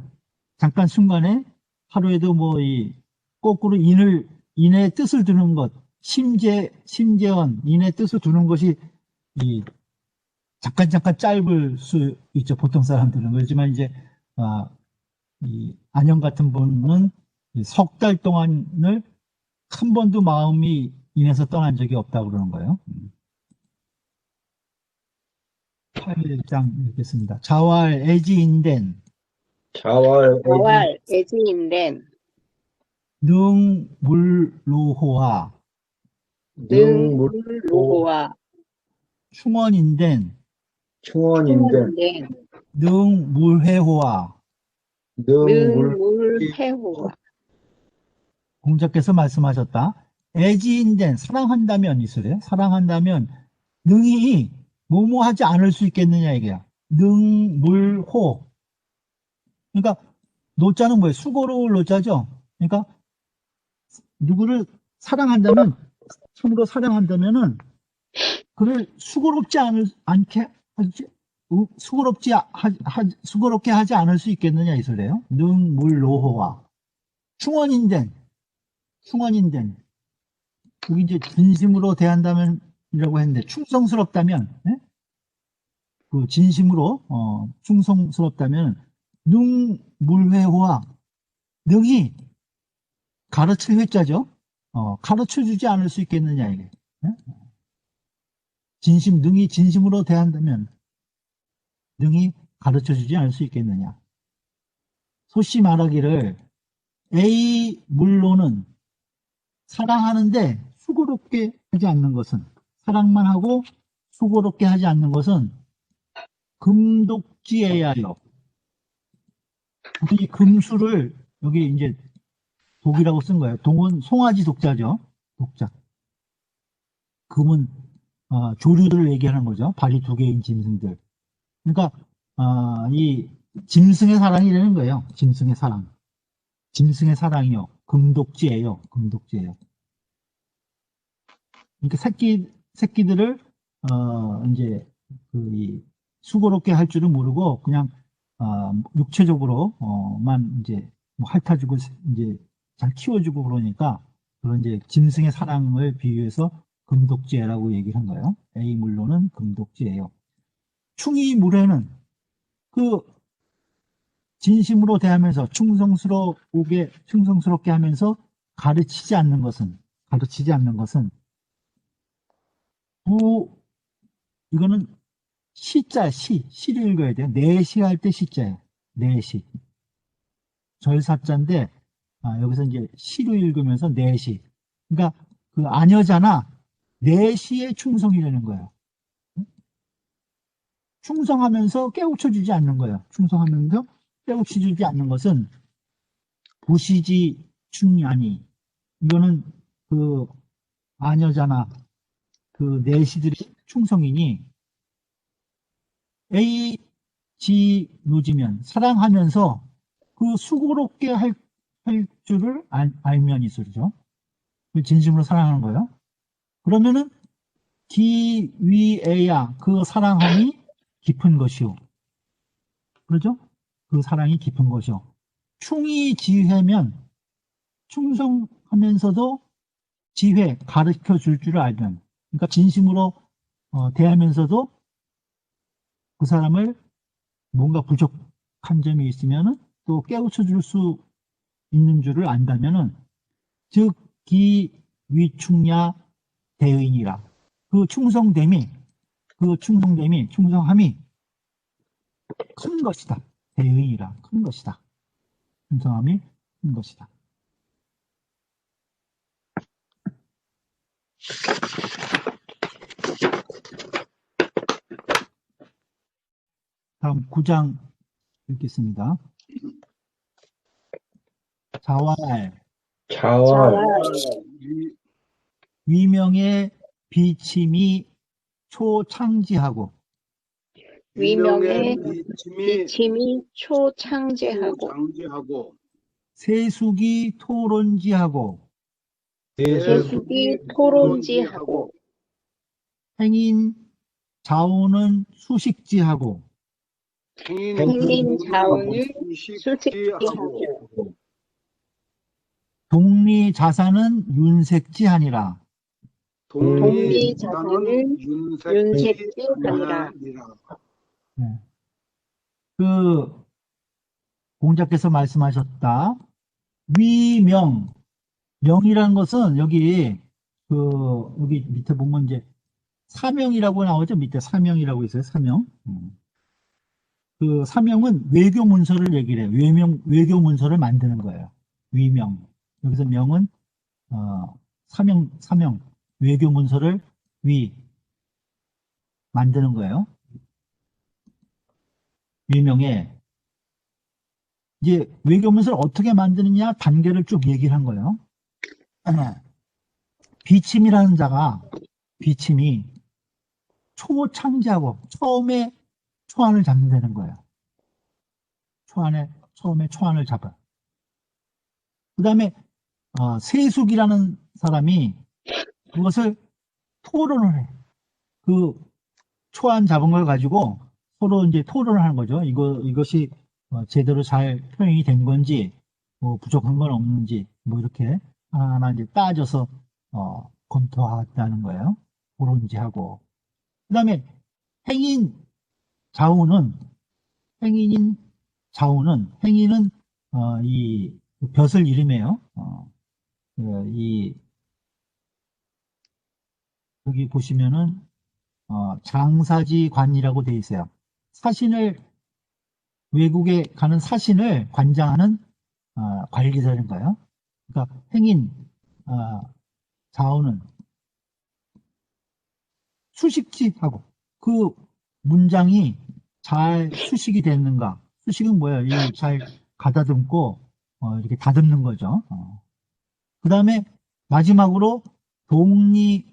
순간에 하루에도 거꾸로 인의 뜻을 두는 것, 심재원, 인의 뜻을 두는 것이 잠깐 짧을 수 있죠. 보통 사람들은. 그렇지만 이제 이 안영 같은 분은 석 달 동안을 한 번도 마음이 인해서 떠난 적이 없다고 그러는 거예요. 8장 읽겠습니다. 자왈 애지인된 애지인된 능물로호와 능물로호와 충원인된 충원인된 능물회호와 능물회호와 공자께서 말씀하셨다. 애지인된 사랑한다면 이술에 사랑한다면 능히 뭐뭐 하지 않을 수 있겠느냐 이게야. 능, 물, 호. 그러니까 노자는 뭐예요? 수고로울 노자죠. 그러니까 누구를 사랑한다면, 참으로 사랑한다면은 그를 수고롭게 하지 않을 수 있겠느냐 이 소리예요. 능, 물, 로호와 충원인된 여기 이제 진심으로 대한다면이라고 했는데 충성스럽다면, 예? 그 진심으로 충성스럽다면 능물회호와 능이 가르칠 회자죠. 가르쳐 주지 않을 수 있겠느냐 이게. 예? 능이 진심으로 대한다면 능이 가르쳐 주지 않을 수 있겠느냐. 소씨 말하기를 A 물로는 사랑하는데 수고롭게 하지 않는 것은, 사랑만 하고 수고롭게 하지 않는 것은 금독지에야요. 이 금수를 여기 이제 독이라고 쓴 거예요. 동은 송아지 독자죠. 독자. 금은 조류들을 얘기하는 거죠. 발이 두 개인 짐승들. 그러니까 이 짐승의 사랑이 되는 거예요. 짐승의 사랑. 짐승의 사랑이요. 금독지예요. 금독지예요. 그러니까 새끼들을 이제 이 수고롭게 할 줄은 모르고 그냥 육체적으로만 이제 뭐 핥아주고 이제 잘 키워주고 그러니까 그런 이제 짐승의 사랑을 비유해서 금독지라고 얘기를 한 거예요. A 물로는 금독지예요. 충이 물에는 그 진심으로 대하면서 충성스럽게 하면서 가르치지 않는 것은 이거는 시자, 시를 읽어야 돼요. 내시 할 때 시자예요. 내시. 절사자인데, 여기서 이제 시로 읽으면서 내시. 그러니까 그 아녀자나 내시에 충성이라는 거예요. 충성하면서 깨우쳐주지 않는 거예요. 충성하면서 깨우쳐주지 않는 것은 부시지 충야니. 이거는 그 아녀자나 그 내시들이 충성이니 A, G, 노지면 사랑하면서 그 수고롭게 할 줄을 알면 이 소리죠. 진심으로 사랑하는 거예요. 그러면은 D, 위, A야 그 사랑함이 깊은 것이요. 그렇죠? 그 사랑이 깊은 것이요. 충이 지혜면 충성하면서도 지혜 가르쳐 줄 줄을 알면, 그러니까 진심으로 대하면서도 그 사람을 뭔가 부족한 점이 있으면은 또 깨우쳐 줄 수 있는 줄을 안다면은 즉 기위충야 대의니라. 그 충성함이 큰 것이다. 대의니라. 큰 것이다. 충성함이 큰 것이다. 다음 9장 읽겠습니다. 자활 위명의 비침이 초창지하고 위명의 비침이 초창제하고 세숙이 토론지하고 세숙이 토론지하고 행인 자오는 수식지하고 행인 자원을 수식지하고 독리자산은 윤색지하니라. 독리자산은 윤색지하니라. 네. 그 공자께서 말씀하셨다. 위명, 명이라는 것은 여기 여기 밑에 보면 이제 사명이라고 나오죠. 밑에 사명이라고 있어요. 사명. 그 사명은 외교 문서를 얘기를 해요. 외교 문서를 만드는 거예요. 위명. 여기서 명은 사명, 외교 문서를 만드는 거예요. 위명에 이제 외교 문서를 어떻게 만드느냐 단계를 쭉 얘기를 한 거예요. 비침이라는 자가 비침이 초창지하고 처음에 초안을 잡는다는 거예요. 처음에 초안을 잡아. 그 다음에 세숙이라는 사람이 그것을 토론을 해. 그 초안 잡은 걸 가지고 서로 이제 토론을 하는 거죠. 이것이 제대로 잘 표현이 된 건지, 뭐 부족한 건 없는지, 뭐 이렇게 하나하나 이제 따져서 검토하다는 거예요. 토론지하고. 그 다음에 행인 자우는 이 벼슬 이름이에요. 여기 보시면은 장사지관이라고 되어 있어요. 외국에 가는 사신을 관장하는 관리자인 거예요. 그러니까 행인 자우는 수식지하고 그 문장이 잘 수식이 됐는가. 수식은 뭐예요? 잘 가다듬고 이렇게 다듬는 거죠. 그 다음에 마지막으로 독리자산이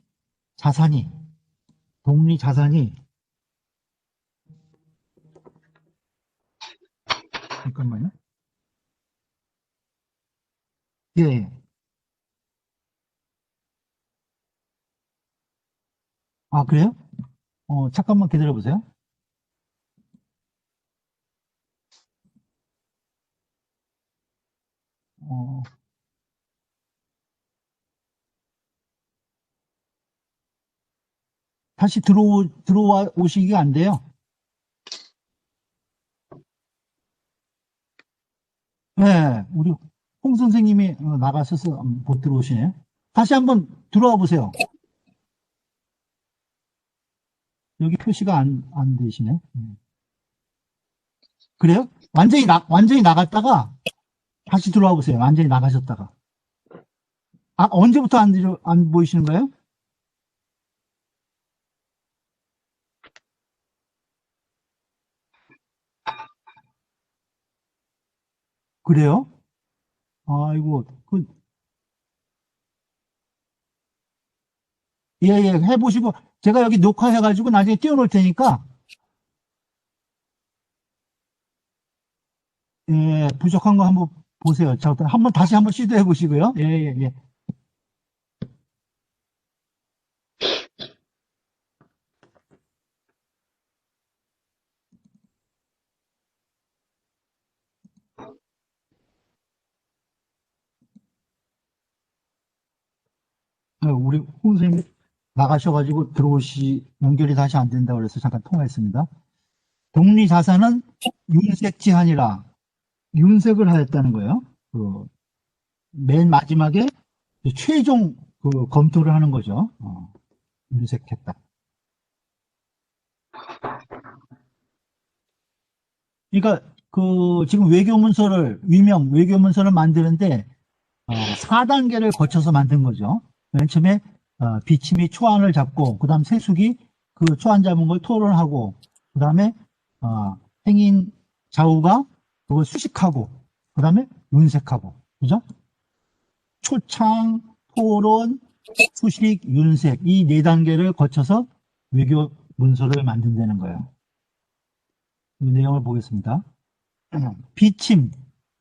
잠깐만요. 예. 아, 그래요? 잠깐만 기다려 보세요. 다시 들어와 오시기가 안 돼요. 네, 우리 홍 선생님이 나가셔서 못 들어오시네요. 다시 한번 들어와 보세요. 여기 표시가 안 되시네. 그래요? 완전히 나갔다가 다시 들어와 보세요. 완전히 나가셨다가. 언제부터 안 보이시는 거예요? 그래요? 아이고, 예, 해보시고, 제가 여기 녹화해가지고 나중에 띄워놓을 테니까, 예, 부족한 거 한번 보세요. 자, 다시 한번 시도해 보시고요. 예. 우리 홍 선생님 나가셔가지고 연결이 다시 안 된다고 그래서 잠깐 통화했습니다. 독리자산은 윤색지하니라. 윤색을 하였다는 거예요. 맨 마지막에 최종 검토를 하는 거죠. 윤색했다. 그러니까 지금 외교문서를 만드는데 4단계를 거쳐서 만든 거죠. 맨 처음에 비침이 초안을 잡고, 그 다음 세숙이 그 초안 잡은 걸 토론하고, 그 다음에 행인 자우가 그걸 수식하고, 그 다음에 윤색하고, 그죠? 초창, 토론, 수식, 윤색, 이 4단계를 거쳐서 외교 문서를 만든다는 거예요. 이 내용을 보겠습니다. 비침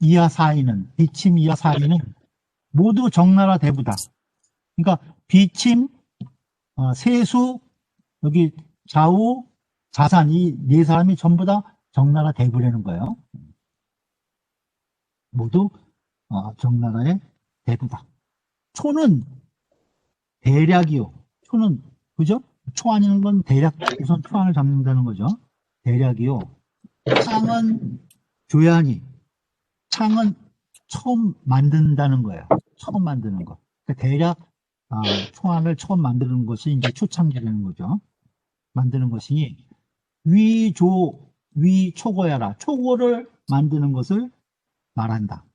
이하 사이는 모두 정나라 대부다. 그러니까 비침, 세수, 여기 좌우, 자산, 이 4사람이 전부 다 정나라 대부라는 거예요. 모두 정나라의 대부다. 초는 대략이요. 초는 그죠? 초안이는 건 대략 우선 초안을 잡는다는 거죠. 대략이요. 창은 조연이. 창은 처음 만든다는 거예요. 처음 만드는 거. 그러니까 대략 초안을 처음 만드는 것이 이제 초창기라는 거죠. 만드는 것이 위초고야라. 초고를 만드는 것을 말한다.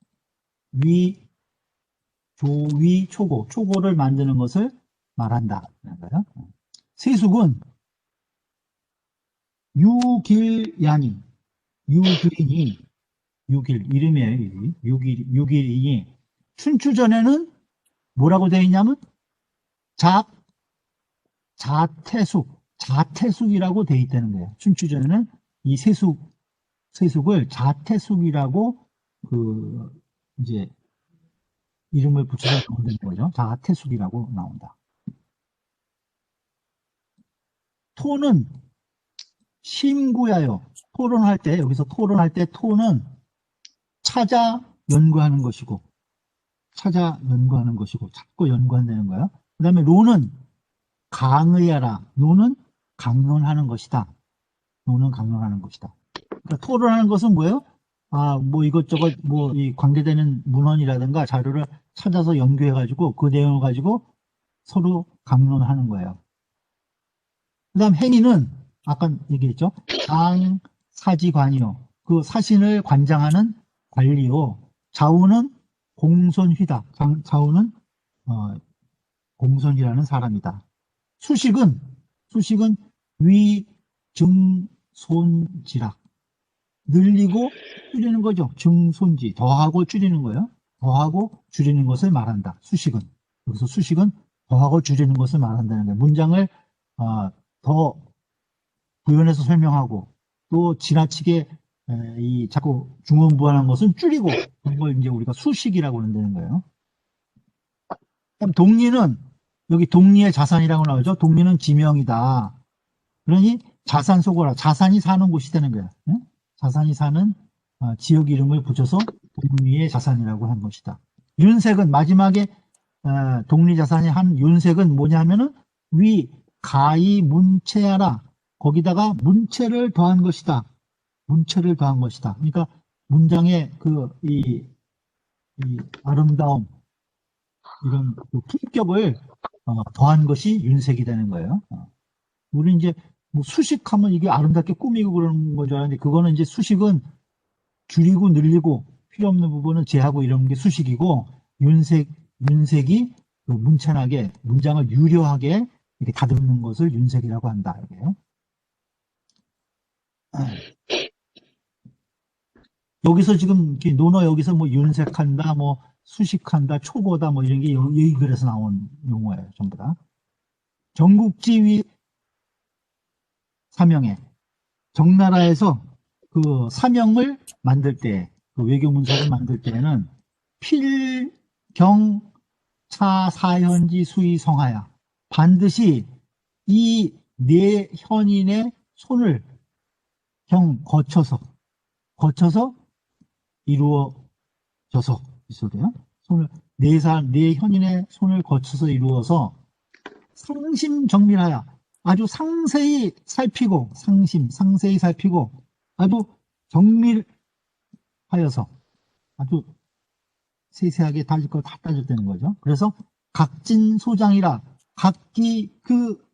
초고를 만드는 것을 말한다. 세숙은 유길이니 이름이에요. 유길이니 춘추전에는 뭐라고 되어 있냐면 자태숙, 자태숙이라고 돼 있다는 거예요. 춘추전에는 이 세숙을 자태숙이라고 이제 이름을 붙여서 나온다는 거죠. 자태숙이라고 나온다. 토는 심구야요. 토론할 때, 여기서 토론할 때 토는 찾아 연구하는 것이고, 자꾸 연구한다는 거예요. 그 다음에 로는 강의하라. 로는 강론하는 것이다. 그러니까 토론하는 것은 뭐예요? 뭐 이것저것, 이 관계되는 문헌이라든가 자료를 찾아서 연구해가지고 그 내용을 가지고 서로 강론하는 거예요. 그 다음 행위는 아까 얘기했죠. 장사지관이요. 그 사신을 관장하는 관리요. 좌우는 공손휘다. 좌우는 공손이라는 사람이다. 수식은 위증손지라. 늘리고 줄이는 거죠. 증손지. 더하고 줄이는 거예요. 더하고 줄이는 것을 말한다. 수식은. 여기서 수식은 더하고 줄이는 것을 말한다는 거예요. 문장을 더 구현해서 설명하고 또 지나치게 자꾸 중언부언한 것은 줄이고 그런 걸 이제 우리가 수식이라고 한다는 거예요. 그럼 동리는 여기 동리의 자산이라고 나오죠. 동리는 지명이다. 그러니 자산 속어라. 자산이 사는 곳이 되는 거예요. 응? 자산이 사는 지역 이름을 붙여서 동리의 자산이라고 한 것이다. 윤색은 마지막에 동리자산이 한 윤색은 뭐냐면은 위 가히 문체하라. 거기다가 문체를 더한 것이다. 그러니까 문장의 이 아름다움, 이런 품격을 더한 것이 윤색이 되는 거예요. 우리 이제 뭐 수식하면 이게 아름답게 꾸미고 그러는 건 줄 알았는데 그거는 이제 수식은 줄이고 늘리고 필요 없는 부분은 제하고 이런 게 수식이고 윤색이 문찬하게 문장을 유려하게 이렇게 다듬는 것을 윤색이라고 한다. 이게요. 여기서 지금 논어 여기서 뭐 윤색한다, 뭐 수식한다, 초보다 뭐 이런 게 여기 글에서 나온 용어예요. 전부 다. 전국지위 사명에 정나라에서 그 사명을 만들 때, 그 외교 문서를 만들 때는 필경 차사현지 수의 성하야 반드시 이 네 현인의 손을 거쳐서 이루어져서 이 소리야. 손을 네 현인의 손을 거쳐서 이루어서 상심정밀하여 아주 상세히 살피고 상세히 살피고 아주 정밀하여서 아주 세세하게 따질 거 다 따졌다는 거죠. 그래서 각진소장이라 각기 그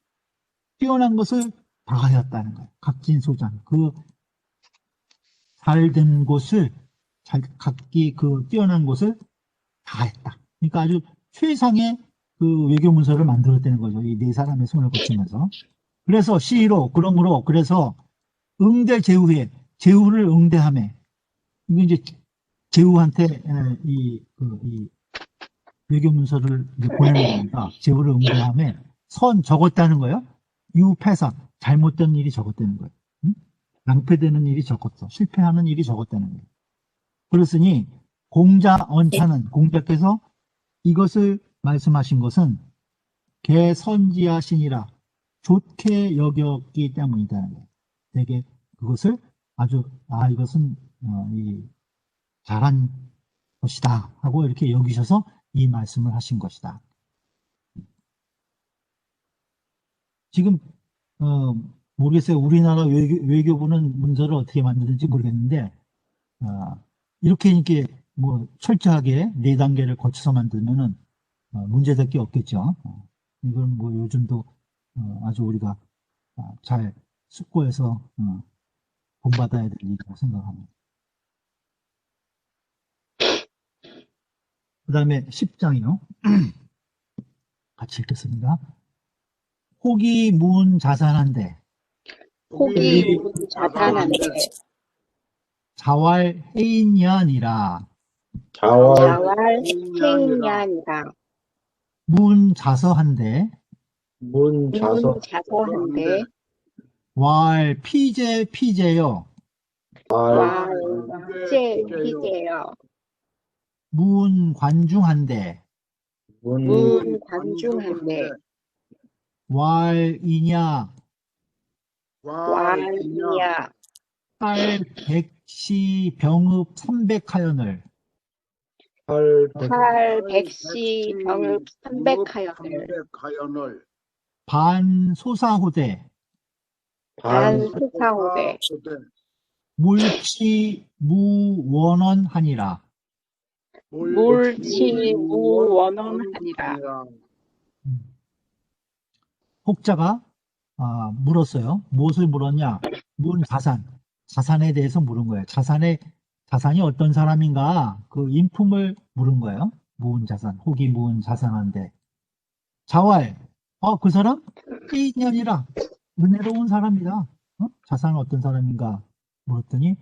뛰어난 것을 다 하였다는 거예요. 각진소장 잘된 곳을 각기 그 뛰어난 곳을 다 했다. 그러니까 아주 최상의 그 외교 문서를 만들었다는 거죠. 이 네 사람의 손을 거치면서. 그래서 그래서 응대제후에 제후를 응대하매 이거 이제 제후한테 이 외교 문서를 보내는 거니까 제후를 응대하매 선 적었다는 거예요. 유패사 잘못된 일이 적었다는 거예요. 응? 낭패되는 일이 적었어. 실패하는 일이 적었다는 거예요. 그렇으니 공자께서 이것을 말씀하신 것은 개선지하시니라 좋게 여겼기 때문이다는 거예요. 되게 그것을 아주 이것은 잘한 것이다 하고 이렇게 여기셔서 이 말씀을 하신 것이다. 지금 모르겠어요. 우리나라 외교부는 문서를 어떻게 만드는지 모르겠는데 이렇게 뭐 철저하게 4단계를 거쳐서 만들면은 문제될 게 없겠죠. 이건 뭐 요즘도 아주 우리가 잘 숙고해서 본받아야 될 일이라고 생각합니다. 그 다음에 10장이요. 같이 읽겠습니다. 호기문자산한데 자왈해인년이라 자왈해인년이라 문자서한데 문자서 문자서한데 왈 피제요. 왈제 피제요. 문관중한데 문관중한데 왈이냐 왈이야 딸 백시 병읍 300하연을 백시 병읍 300하연을 반소사호대 반수사호대 물치 무원언하니라. 물치무원언하니라. 혹자가 물었어요. 무엇을 물었냐? 자산에 대해서 물은 거예요. 자산이 어떤 사람인가? 그 인품을 물은 거예요. 무은자산, 혹이 무은자산한데. 자왈, 그 사람 인연이라 은혜로운 사람이다. 자산은 어떤 사람인가? 물었더니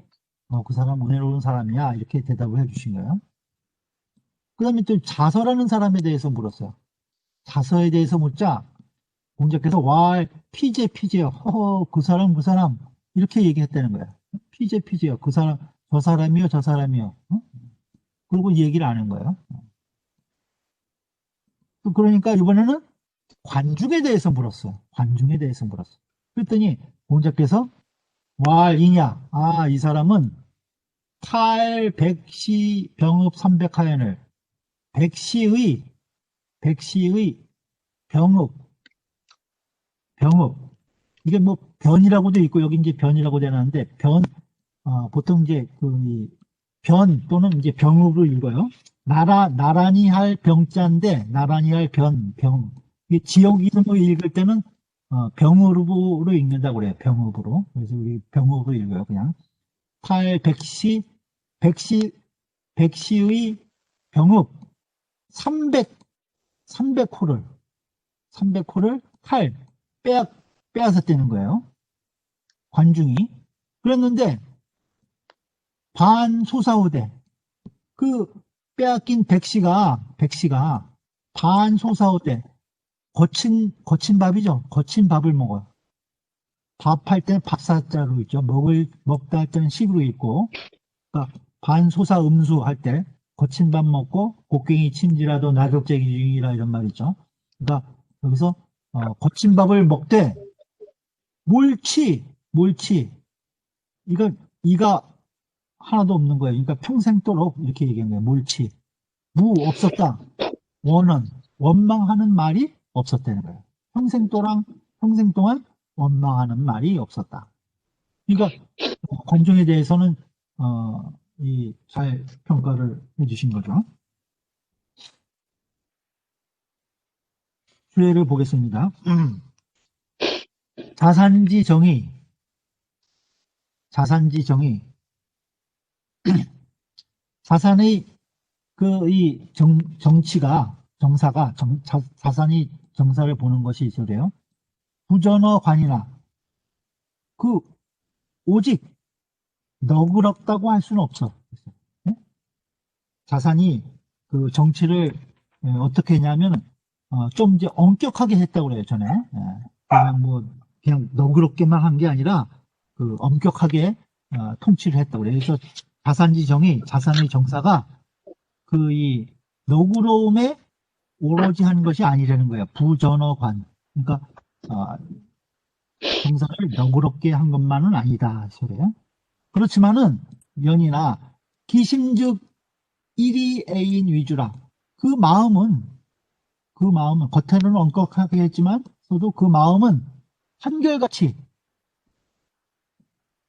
그 사람 은혜로운 사람이야. 이렇게 대답을 해주신 거예요. 그 다음에 또 자서라는 사람에 대해서 물었어요. 자서에 대해서 묻자 공자께서 왈 피제요. 허허 그 사람 이렇게 얘기했다는 거예요. 피제요. 그 사람 저 사람이요. 그리고 얘기를 안 한 거예요. 그러니까 이번에는 관중에 대해서 물었어요. 그랬더니 공자께서 왈이냐? 이 사람은 백시 병읍 300하연을 백시의 병읍 이게 뭐 변이라고도 있고 여기 이제 변이라고 되는데 보통 이제 변 또는 이제 병읍으로 읽어요. 나란히 할 병자인데 나란히 할 병 이게 지역 이름으로 읽을 때는 병읍으로 읽는다고 그래요. 병읍으로. 그래서 우리 병읍으로 읽어요. 그냥 백시의 병읍 300호를 빼앗았다는 거예요. 관중이. 그랬는데 반소사호대 그 빼앗긴 백시가 반소사호대 거친 밥이죠. 거친 밥을 먹어요. 밥할 때는 밥사자로 있죠. 먹다 할 때는 식으로 있고, 그러니까 반소사 음수 할 때 거친 밥 먹고 곡괭이 침지라도 나족제기 중이라 이런 말 있죠. 그러니까 여기서 거친 밥을 먹되 몰치 이가 하나도 없는 거예요. 그러니까 평생도록 이렇게 얘기한 거예요. 몰치 없었다. 원망하는 말이 없었다는 거예요. 평생 동안 원망하는 말이 없었다. 그러니까 관중에 대해서는 잘 평가를 해주신 거죠. 수혜를 보겠습니다. 자산지 정의 자산의 자산이 정사를 보는 것이 있어요. 부전어관이나 오직 너그럽다고 할 수는 없어. 자산이 정치를 어떻게 했냐면 좀 이제 엄격하게 했다고 그래요. 전에 그냥 너그럽게만 한 게 아니라 엄격하게 통치를 했다고 그래요. 그래서 자산의 정사가 이 너그러움에 오로지 하는 것이 아니라는 거예요. 부전어관. 그러니까 정사를 너그럽게 한 것만은 아니다. 소리예요. 그렇지만은 연이나 기심즉 일이 애인 위주라. 그 마음은 겉에는 엄격하게 했지만 저도 그 마음은 한결같이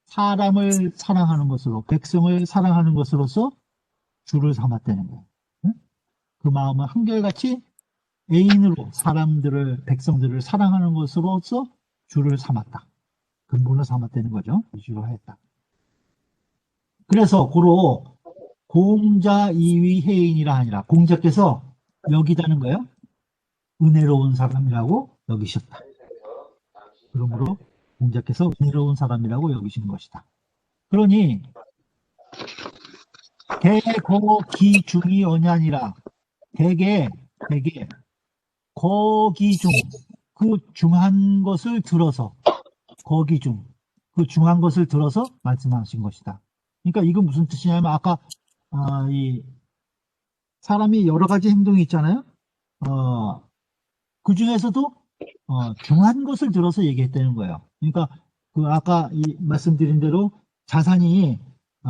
사람을 사랑하는 것으로 백성을 사랑하는 것으로서 주를 삼았다는 거예요. 그 마음은 한결같이 애인으로 백성들을 사랑하는 것으로서 주를 삼았다. 근본을 삼았다는 거죠. 주로 했다. 그래서 고로 공자 이위 해인이라 하니라. 공자께서 여기다는 거예요. 은혜로운 사람이라고 여기셨다. 그러므로 공자께서 은혜로운 사람이라고 여기신 것이다. 그러니 대거기중이 언냐니라. 대개 거기중 그 중한 것을 들어서, 거기 중, 그 중한 것을 들어서 말씀하신 것이다. 그러니까 이거 무슨 뜻이냐면, 아까, 이, 사람이 여러 가지 행동이 있잖아요. 그 중에서도, 중한 것을 들어서 얘기했다는 거예요. 그러니까, 그 아까 말씀드린 대로 자산이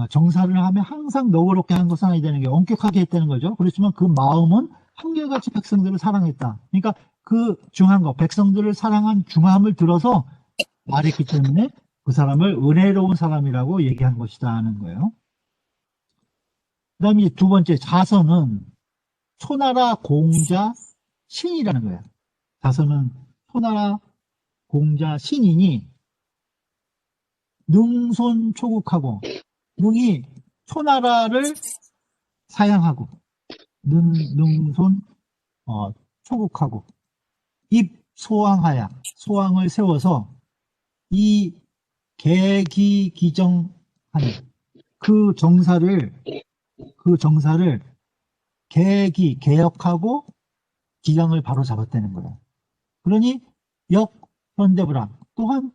정사를 하면 항상 너그럽게 하는 것은 아니다는 게 엄격하게 했다는 거죠. 그렇지만 그 마음은 한결같이 백성들을 사랑했다. 그러니까 그 중한 것, 백성들을 사랑한 중함을 들어서 말했기 때문에 그 사람을 은혜로운 사람이라고 얘기한 것이다 하는 거예요. 그 다음에 두 번째, 자선은 초나라 공자 신이라는 거예요. 자선은 초나라 공자 신이니 능손초국하고, 능이 초나라를 사양하고, 능손 초국하고, 입소왕하야, 소왕을 세워서 이 개기기정하는 그 정사를 개혁하고 기강을 바로 잡았다는 거예요. 그러니 역현대불안, 또한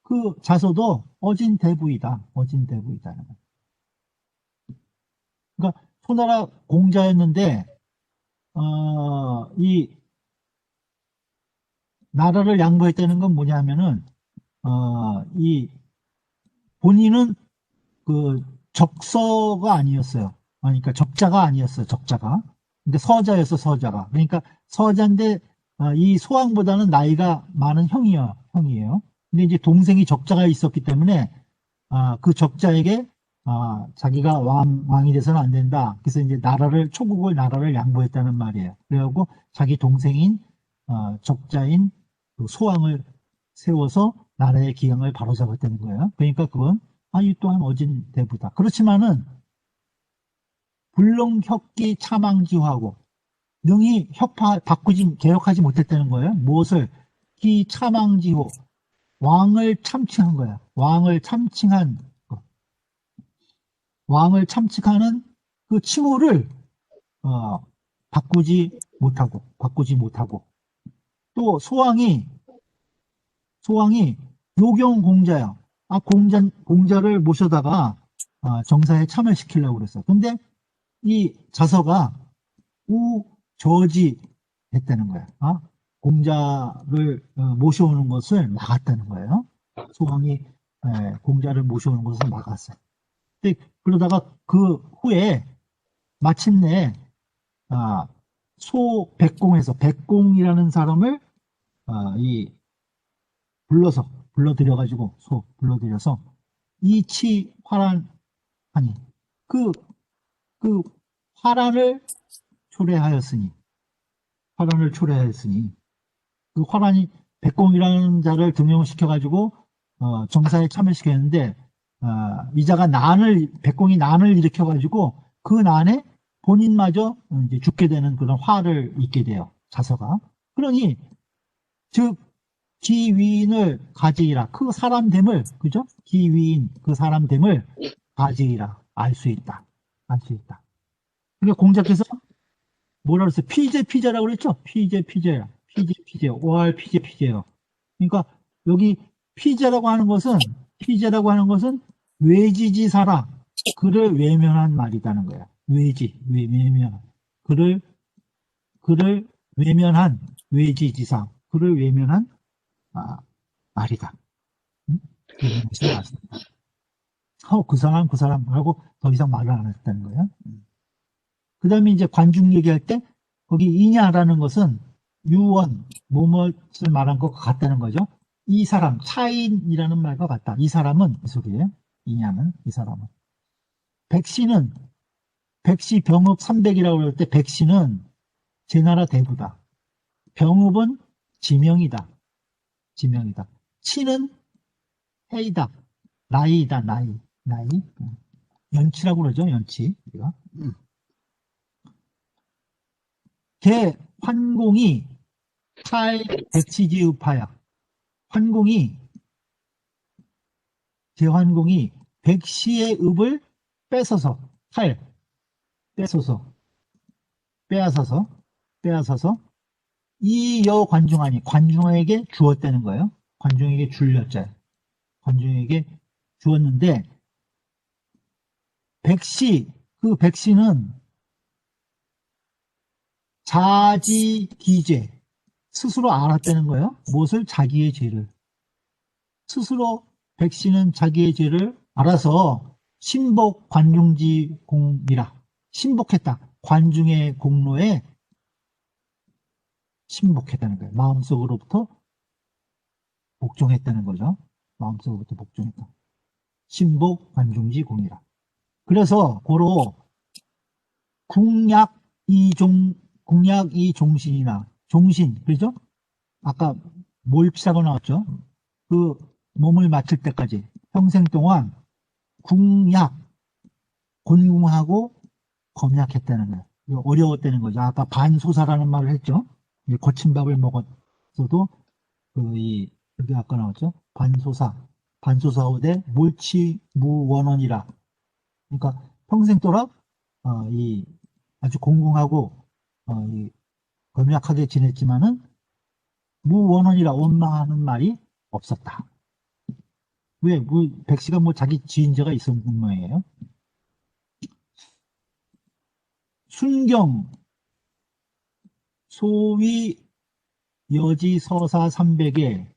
그 자서도 어진대부이다. 그러니까 초나라 공자였는데 이 나라를 양보했다는 건 뭐냐면은 이 본인은 그 적서가 아니었어요. 그러니까 적자가 아니었어요. 적자가. 근데 서자가. 그러니까 서자인데 이 소왕보다는 나이가 많은 형이에요. 근데 이제 동생이 적자가 있었기 때문에 그 적자에게 자기가 왕이 돼서는 안 된다. 그래서 이제 초국을 나라를 양보했다는 말이에요. 그래갖고 자기 동생인 적자인 그 소왕을 세워서 나라의 기강을 바로잡았다는 거예요. 그러니까 그건 이 또한 어진대부다. 그렇지만은 불능혁기 차망지하고 능히 개혁하지 못했다는 거예요. 무엇을? 기 차망지호, 왕을 참칭한 거야. 왕을 참칭하는 그 칭호를 바꾸지 못하고 또 소왕이 요경공자야. 공자를 모셔다가 정사에 참여시키려고 그랬어. 근데 이 자서가 우저지했다는 거야. 공자를 모셔오는 것을 막았다는 거예요. 소왕이 공자를 모셔오는 것을 막았어요. 근데 그러다가 그 후에 마침내 백공이라는 사람을 불러들여서 이치화란하니 그 화란을 초래하였으니 그 화란이 백공이라는 자를 등용시켜가지고 정사에 참여시켰는데 이 자가 백공이 난을 일으켜가지고 그 난에 본인마저 이제 죽게 되는 그런 화를 입게 돼요. 자서가. 그러니 즉 기위인을 가지이라. 그 사람됨을, 그죠? 기위인, 그 사람됨을 가지이라. 알 수 있다. 그러니까 공자께서 뭐라 그랬어요? 피제라고 그랬죠? 피제야. 오할 피제요. 그러니까 여기 피제라고 하는 것은 외지지사라. 그를 외면한 말이라는 거야. 외면. 그를 외면한 외지지사. 그를 외면한 말이다. 그 사람 하고 더 이상 말을 안 했다는 거예요. 그 다음에 이제 관중 얘기할 때 거기 이냐라는 것은 유언, 뭐뭇을 말한 것과 같다는 거죠. 이 사람, 차인이라는 말과 같다. 이 사람은 이 소리예요. 이냐는 이 사람은. 백시 병읍 300이라고 그럴 때 백시는 제나라 대부다. 병읍은 지명이다. 치는 해이다. 나이다. 나이. 연치라고 그러죠. 연치. 우리가. 환공이 탈 백시지읍하야. 제환공이 백시의 읍을 빼앗아서 빼앗아서 이여 관중하니 관중에게 주었다는 거예요. 관중에게 줄렸죠. 관중에게 주었는데 백시, 그 백시는 자지기죄, 스스로 알았다는 거예요. 무엇을? 자기의 죄를. 스스로 백시는 자기의 죄를 알아서 신복 관중지공이라, 신복했다. 관중의 공로에 신복했다는 거예요. 마음속으로부터 복종했다는 거죠. 마음속으로부터 복종했다. 신복 관중지공이라. 그래서 고로 궁약이종신이나 종신, 그죠? 아까 모입사가 나왔죠. 그 몸을 마칠 때까지 평생 동안 궁약, 곤궁하고 검약했다는 거예요. 이거 어려웠다는 거죠. 아까 반소사라는 말을 했죠. 거친 밥을 먹었어도 여기 아까 나왔죠. 반소사후대 몰치무원원이라. 그러니까 평생 동안 아주 공공하고 검약하게 지냈지만은 무원원이라 원망하는 말이 없었다. 왜? 백씨가 자기 지인자가 있었는 모양이에요. 순경 소위 여지서사 300에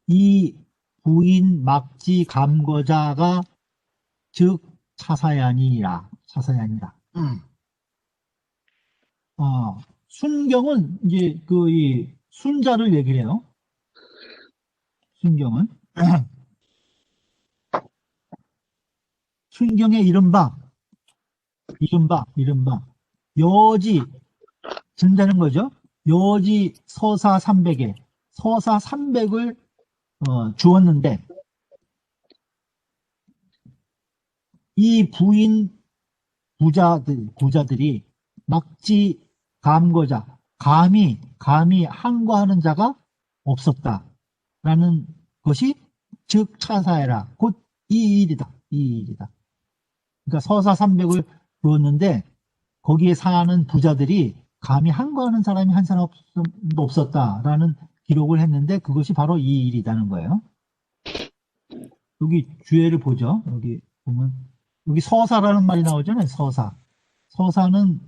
이 부인 막지 감거자가 즉 차사야니라. 순경은 이제 이 순자를 얘기를 해요. 순경은 순경의 이른바 여지 준다는 거죠. 여지 서사 300에 서사 300을 주었는데 이 부인 부자들이 막지 감거자 감히 항거하는 자가 없었다라는 것이 즉 차사해라 곧 이 일이다. 그러니까 서사 300을 주었는데 거기에 사는 부자들이 감히 항거하는 사람이 한 사람도 없었다라는 기록을 했는데 그것이 바로 이 일이라는 거예요. 여기 주해를 보죠. 여기 보면 여기 서사라는 말이 나오잖아요. 서사는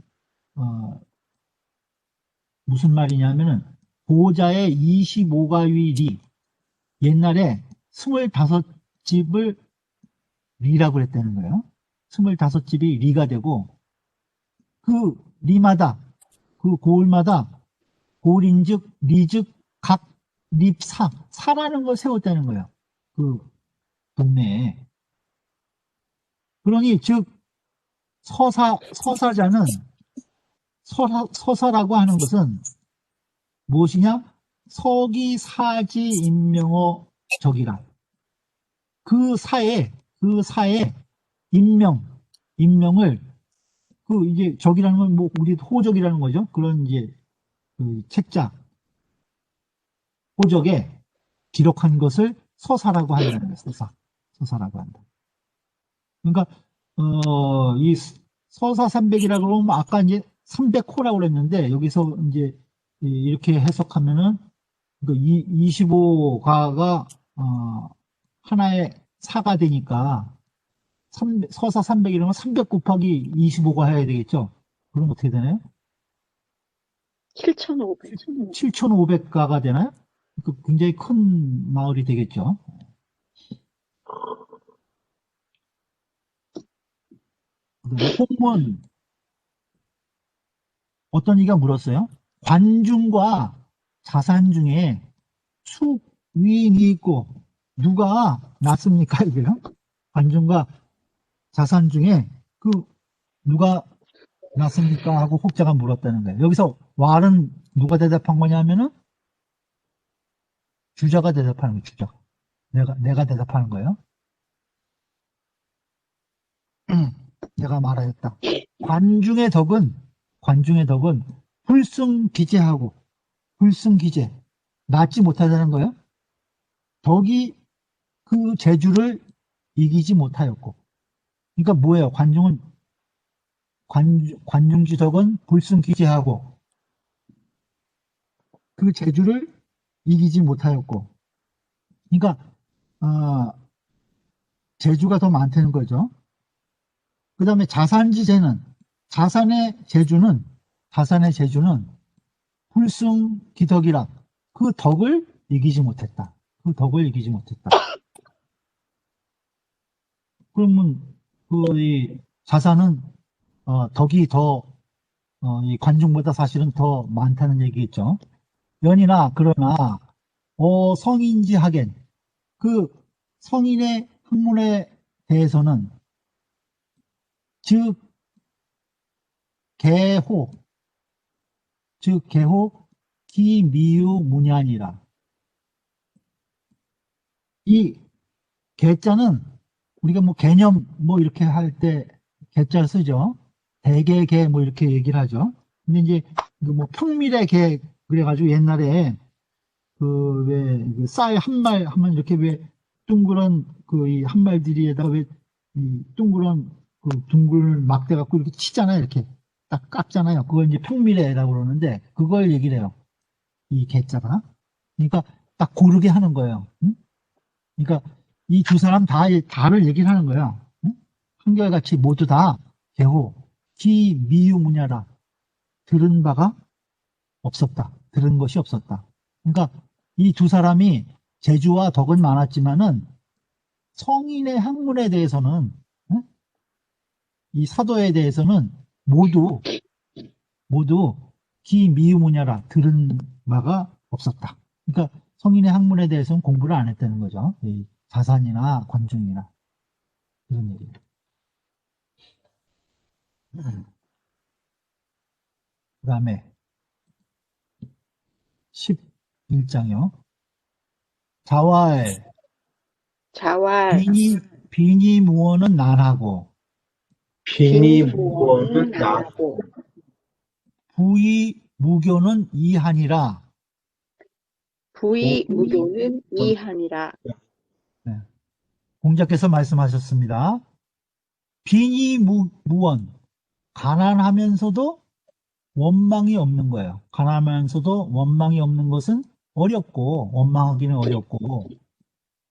무슨 말이냐면은 보자의 25가위 옛날에 25집을 리라고 했다는 거예요. 25집이 리가 되고 그 리마다 그 고을마다 고을인즉 리즉 각 립사 사라는 걸 세웠다는 거예요. 그 동네에. 그러니 즉 서사자는 서사라고 하는 것은 무엇이냐? 서기사지 인명어 적이라. 그 사에 인명을 이제 적이라는 건 우리 호적이라는 거죠. 그런 이제 그 책자 호적에 기록한 것을 서사라고 한다는 거예요. 서사라고 한다. 그러니까 이 서사 300이라고 그러면 아까 이제 300호라고 그랬는데 여기서 이제 이렇게 해석하면은 25가가 하나의 사가 되니까 서사 300이라면 300 곱하기 25가 해야 되겠죠. 그럼 어떻게 되나요? 7,500가가 되나요? 굉장히 큰 마을이 되겠죠. 홍문 어떤 이가 물었어요. 관중과 자산 중에 숙위인이 있고 누가 낫습니까? 이게요. 관중과 자산 중에 누가 낫습니까? 하고 혹자가 물었다는 거예요. 여기서 왈은 누가 대답한 거냐면은 주자가 대답하는 거예요. 주자. 내가 대답하는 거예요. 내가 말하였다. 관중의 덕은 불승기재 낫지 못하다는 거예요. 덕이 그 재주를 이기지 못하였고. 그러니까 뭐예요? 관중지 덕은 불승기재하고 그 재주를 이기지 못하였고, 그러니까 재주가 더 많다는 거죠. 그 다음에 자산지재는 자산의 재주는 불승기덕이라 그 덕을 이기지 못했다. 그 덕을 이기지 못했다. 그러면 이 자산은 덕이 더 이 관중보다 사실은 더 많다는 얘기겠죠. 연이나 그러나 성인지 하겐 그 성인의 학문에 대해서는 즉 개호 기미유문야니라. 이 개자는 우리가 뭐 개념 뭐 이렇게 할 때 개자를 쓰죠. 대개개 뭐 이렇게 얘기를 하죠. 근데 이제 뭐 평밀의 개 그래가지고 옛날에 그 왜 쌀 한 말 하면 이렇게 왜 둥그런 그 이 한 말들이에다가 왜 이 둥그런 그 둥글 막대 갖고 이렇게 치잖아요. 이렇게 딱 깎잖아요. 그걸 이제 평밀애라고 그러는데 그걸 얘기를 해요. 이 개자가. 그러니까 딱 고르게 하는 거예요. 응? 그러니까 이 두 사람 다를 얘기를 하는 거예요. 응? 한결같이 모두 다 개호, 기미유무냐라 들은 바가 없었다. 들은 것이 없었다. 그러니까 이 두 사람이 재주와 덕은 많았지만은 성인의 학문에 대해서는 응? 이 사도에 대해서는 모두 기미유무냐라 들은 바가 없었다. 그러니까 성인의 학문에 대해서는 공부를 안 했다는 거죠. 이 자산이나 관중이나 그런 얘기예요. 그 다음에 11장이요. 자활 자활, 비니무어는 난하고 비니무어는 비니무어는 안 하고, 부의무교는 이하니라. 부의무교는 이하니라. 네. 공자께서 말씀하셨습니다. 비니무원 가난하면서도 원망이 없는 거예요. 가난하면서도 원망이 없는 것은 어렵고 원망하기는 어렵고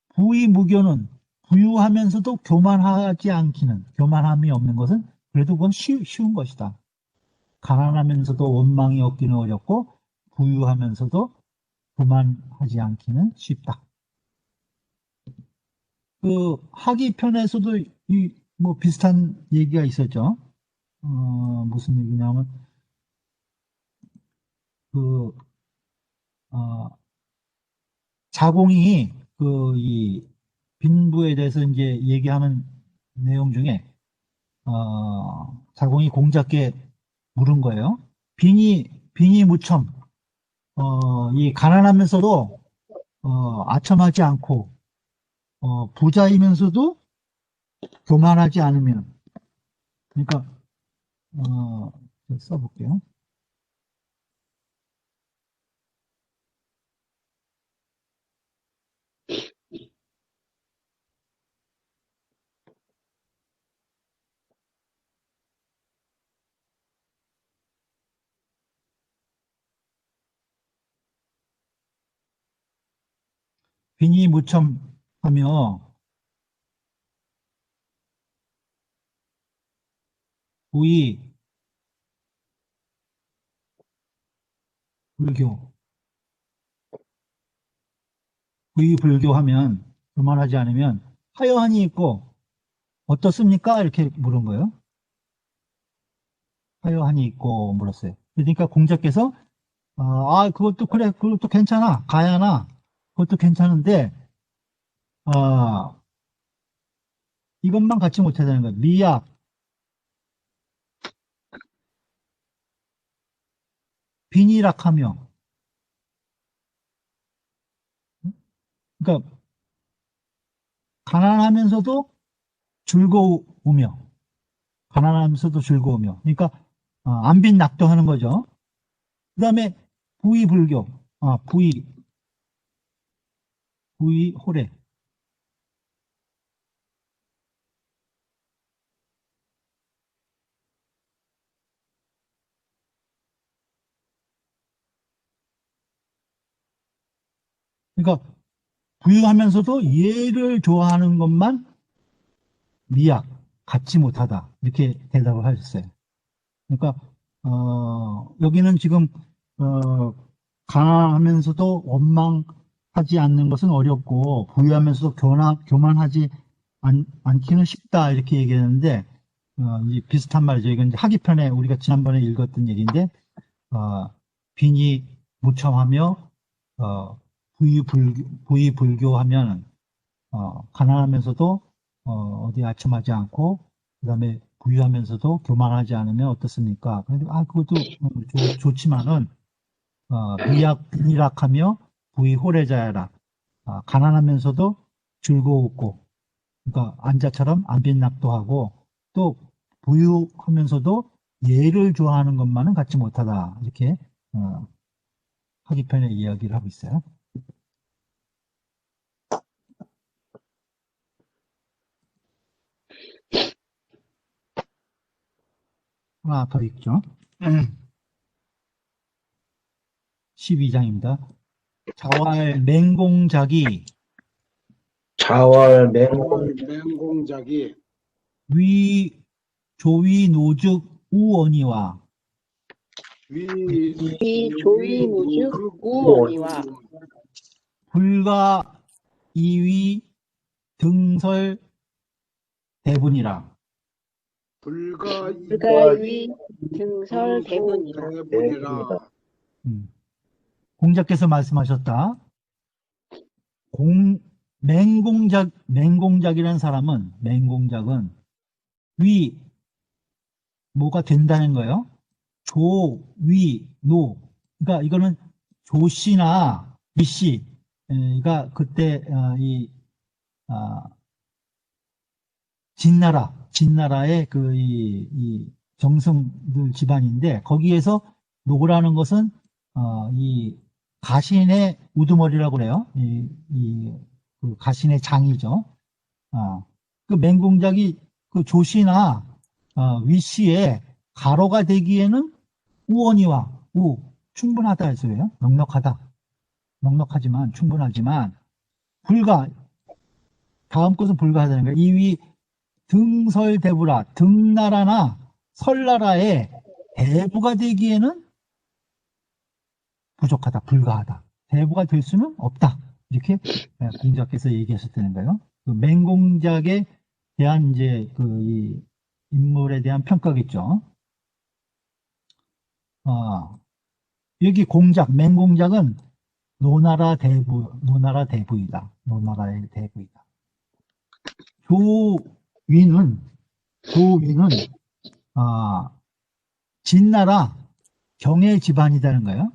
부의무교는 부유하면서도 교만하지 않기는 교만함이 없는 것은 그래도 그건 쉬운 것이다. 가난하면서도 원망이 없기는 어렵고 부유하면서도 교만하지 않기는 쉽다. 그 하기편에서도 뭐 비슷한 얘기가 있었죠. 무슨 얘기냐면 그 자공이 그 이 빈부에 대해서 이제 얘기하는 내용 중에 자공이 공자께 물은 거예요. 빈이 무첨 이 가난하면서도 아첨하지 않고 부자이면서도 교만하지 않으면 그러니까 써볼게요. 빈이 무첨하며 부의 불교 부의 불교하면 교만하지 않으면 하여한이 있고 어떻습니까? 이렇게 물은 거예요. 하여한이 있고 물었어요. 그러니까 공자께서 그것도 그래 그것도 괜찮아 가야나 그것도 괜찮은데 이것만 갖지 못하다는 거예요. 미약 빈이락하며 그러니까 가난하면서도 즐거우며 그러니까 안빈낙도하는 거죠. 그 다음에 부의불교 부의호래 그러니까 부유하면서도 얘를 좋아하는 것만 미약, 갖지 못하다. 이렇게 대답을 하셨어요. 그러니까, 여기는 지금, 가난하면서도 원망하지 않는 것은 어렵고, 부유하면서도 교만하지 않기는 쉽다. 이렇게 얘기했는데, 이제 비슷한 말이죠. 이건 이제 하기편에 우리가 지난번에 읽었던 얘기인데, 빈이 무청하며, 부의불교하면, 가난하면서도, 어디 아첨하지 않고, 그 다음에 부유하면서도 교만하지 않으면 어떻습니까? 근데, 그것도 좋지만은, 미락하며 부의호래자야라. 가난하면서도 즐거웠고, 그러니까 안자처럼 안빈낙도하고, 또 부유하면서도 예를 좋아하는 것만은 갖지 못하다. 이렇게, 하기편의 이야기를 하고 있어요. 하나 더 읽죠. 12장입니다. 자왈 맹공작이 자월 맹공작이 조위노즉 우원이와 조위노즉 우원이와 불가 이위 등설 대분이라. 불가위 등설 대분이라. 공자께서 말씀하셨다. 맹공작이라는 사람은, 맹공작은 뭐가 된다는 거예요? 조위노. 그러니까 이거는 조씨나 위씨, 가 그때 진나라의 이 정승들 집안인데, 거기에서 노라는 것은 이 가신의 우두머리라고 그래요. 그 가신의 장이죠. 그 맹공작이 그 조씨나 위씨의 가로가 되기에는 우원이와 충분하다 해서요. 넉넉하지만 충분하지만 다음 것은 불가하다는 거예요. 이위 등설대부라, 등나라나 설나라의 대부가 되기에는 부족하다, 불가하다. 대부가 될 수는 없다. 이렇게 공자께서 얘기하셨다는 거예요. 그 맹공작에 대한 이제 이 인물에 대한 평가겠죠. 여기 맹공작은 노나라의 대부이다. 노나라의 대부이다. 조위는 진나라 경의 집안이라는 거예요.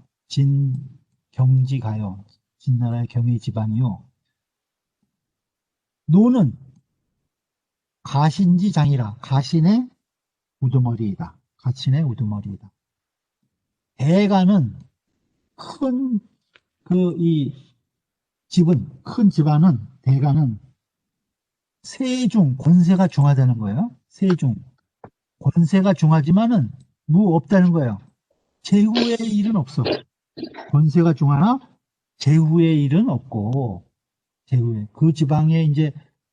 경지가요. 진나라의 경의 집안이요. 노는 가신지장이라. 가신의 우두머리이다. 가신의 우두머리이다. 대가는 큰 집안은 대가는 권세가 중하다는 거예요. 권세가 중하지만은 없다는 거예요. 제후의 일은 없어. 권세가 중하나 제후의 일은 없고, 그 지방에 이제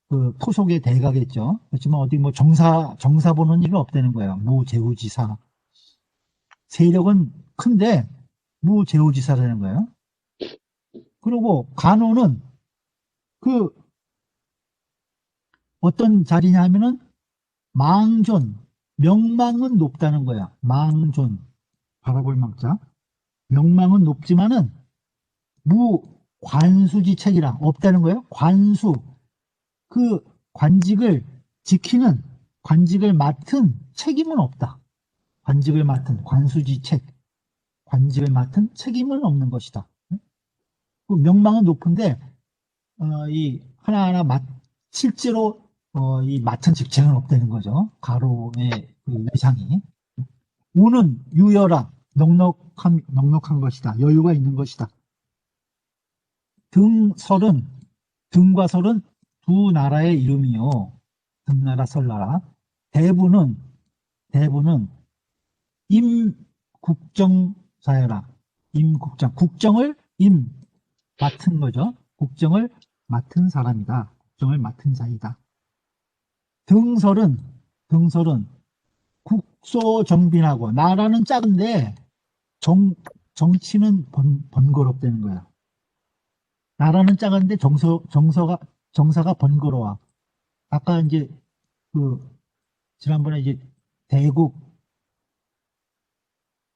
그 토속의 대가겠죠. 그렇지만 어디 정사 보는 일은 없다는 거예요. 무제후지사. 세력은 큰데 무제후지사라는 거예요. 그리고 간호는 어떤 자리냐 하면은 명망은 높다는 거야. 바라볼 망자. 명망은 높지만은 관수지책이라 없다는 거예요. 관직을 지키는, 관직을 맡은 책임은 없다. 관직을 맡은 책임은 없는 것이다. 명망은 높은데 하나하나 실제로 이 맡은 직책은 없다는 거죠. 가로의 위상이. 우는 유여라, 넉넉한 것이다. 여유가 있는 것이다. 등과 설은 두 나라의 이름이요. 등나라, 설나라. 대부는 임국정사여라. 국정을 맡은 거죠. 국정을 맡은 사람이다. 국정을 맡은 자이다. 등설은 국소정빈하고, 나라는 작은데 정치는 번거롭다는 거야. 나라는 작은데 정사가 번거로워. 아까 이제 지난번에 이제 대국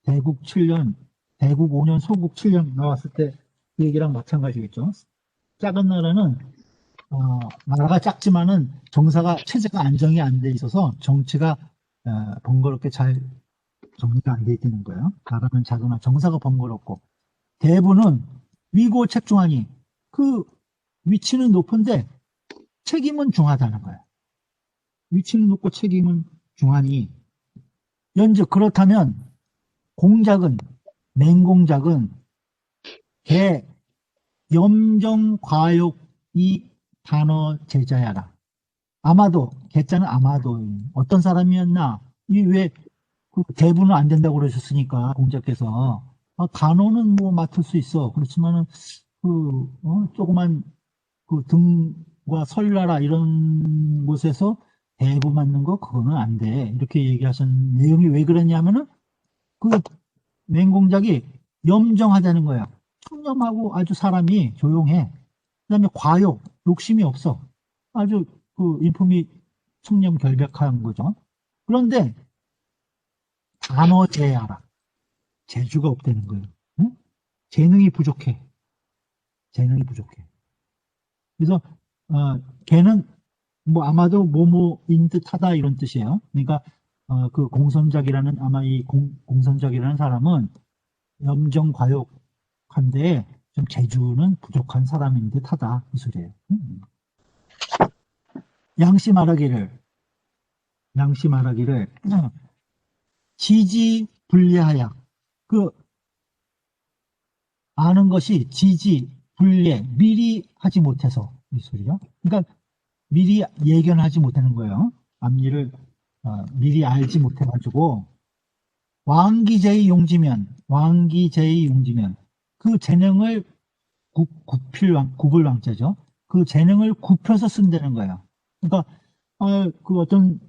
7년, 대국 5년, 소국 7년 나왔을 때 그 얘기랑 마찬가지겠죠. 작은 나라는 나라가 작지만은 체제가 안정이 안 돼 있어서 정치가 번거롭게 잘 정리가 안 돼 있다는 거예요. 나라는 작으나 정사가 번거롭고, 대부는 위고 책중하니, 그 위치는 높은데 책임은 중하다는 거예요. 위치는 높고 책임은 중하니, 연즉 그렇다면 맹공작은 개 염정과욕 이 단어 제자야라. 아마도, 개자는 아마도 어떤 사람이었나, 이 왜 대부는 안 된다고 그러셨으니까 공자께서 단어는 뭐 맡을 수 있어. 그렇지만은 조그만 등과 설나라 이런 곳에서 대부 맡는 거 그거는 안 돼. 이렇게 얘기하신 내용이 왜 그러냐면은 맹공작이 염정하다는 거예요. 청렴하고 아주 사람이 조용해. 그다음에 과욕, 욕심이 없어. 아주 인품이 청렴 결백한 거죠. 그런데 단어제야라. 재주가 없다는 거예요. 응? 재능이 부족해. 그래서 걔는 뭐 아마도 뭐뭐인 듯하다 이런 뜻이에요. 그러니까 그 공선작이라는, 아마 이 공선작이라는 사람은 염정과욕한데 좀 재주는 부족한 사람인 듯하다 이 소리예요. 양씨 말하기를 지지불례하야. 아는 것이 지지불례, 미리 하지 못해서 이 소리요. 그러니까 미리 예견하지 못하는 거예요. 앞일을 미리 알지 못해가지고, 왕기제의 용지면 그 재능을 굽을 왕자죠. 그 재능을 굽혀서 쓴다는 거예요. 그러니까 어떤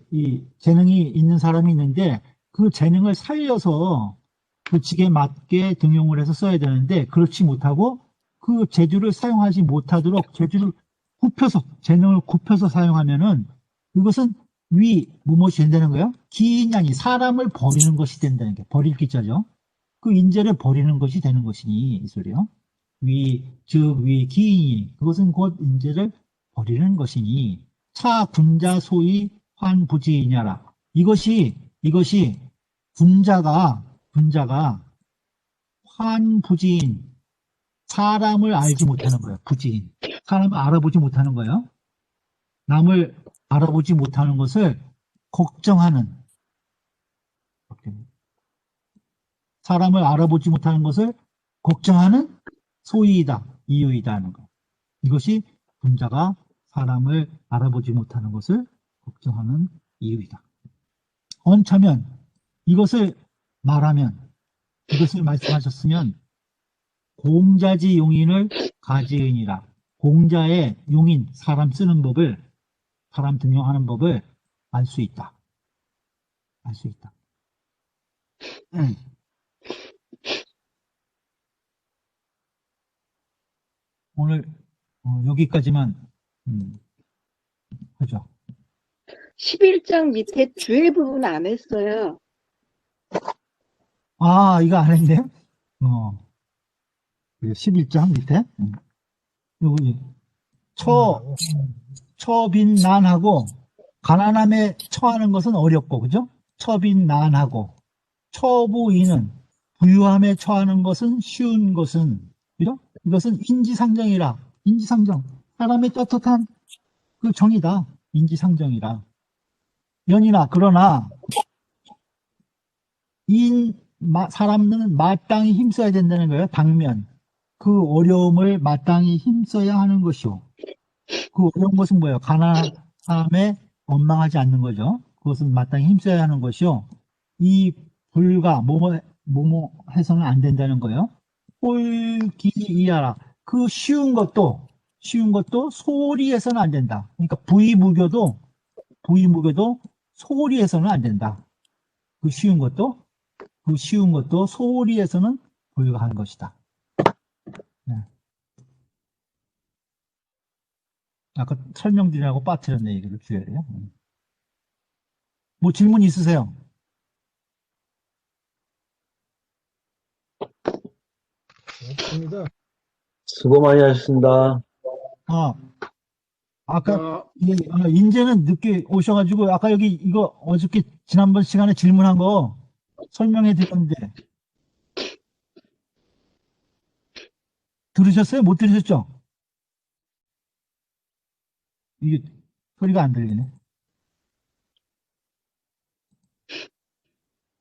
이 재능이 있는 사람이 있는데 그 재능을 살려서 그 직에 맞게 등용을 해서 써야 되는데, 그렇지 못하고 그 재주를 사용하지 못하도록 재능을 굽혀서 사용하면은 이것은 무엇이 된다는 거예요? 기인양이, 사람을 버리는 것이 된다는 게, 버릴 기자죠. 그 인재를 버리는 것이 되는 것이니 이 소리요. 기인이, 그것은 곧 인재를 버리는 것이니, 차 군자 소위 환부지이냐라. 이것이 군자가 환부지인, 사람을 알지 못하는 거예요. 부지인, 사람을 알아보지 못하는 거예요. 남을 알아보지 못하는 것을 걱정하는, 사람을 알아보지 못하는 것을 걱정하는 소위이다, 이유이다 하는 거. 이것이 군자가 사람을 알아보지 못하는 것을 걱정하는 이유이다. 언차면, 이것을 말씀하셨으면 공자지 용인을 가지은이라. 공자의 용인, 사람 쓰는 법을, 사람 등용하는 법을 알 수 있다. 오늘 여기까지만 하죠. 11장 밑에 주의 부분 안 했어요. 이거 안 했네? 11장 밑에? 여기 처빈난하고, 가난함에 처하는 것은 어렵고, 그죠? 처빈난하고, 처부인은 부유함에 처하는 것은 쉬운 것은, 그죠? 이것은 인지상정이라. 인지상정, 사람의 떳떳한 그 정이다. 인지상정이라. 연이나, 그러나 사람은 마땅히 힘써야 된다는 거예요. 당면, 그 어려움을 마땅히 힘써야 하는 것이요. 그 어려운 것은 뭐예요? 가난함에 원망하지 않는 거죠. 그것은 마땅히 힘써야 하는 것이요. 이 뭐뭐 해서는 안 된다는 거예요. 솔기이하라. 그 쉬운 것도 소리해서는 안 된다. 그러니까 부의무교도 소리해서는 안 된다. 그 쉬운 것도 소리해서는 불가한 것이다. 네. 아까 설명드리라고 빠뜨렸네, 얘기를 주열이요. 뭐 질문 있으세요? 없습니다. 수고 많이 하셨습니다. 아까 인제는 늦게 오셔가지고 아까 여기 이거 어저께 지난번 시간에 질문한 거 설명해 드렸는데 들으셨어요? 못 들으셨죠? 이게 소리가 안 들리네.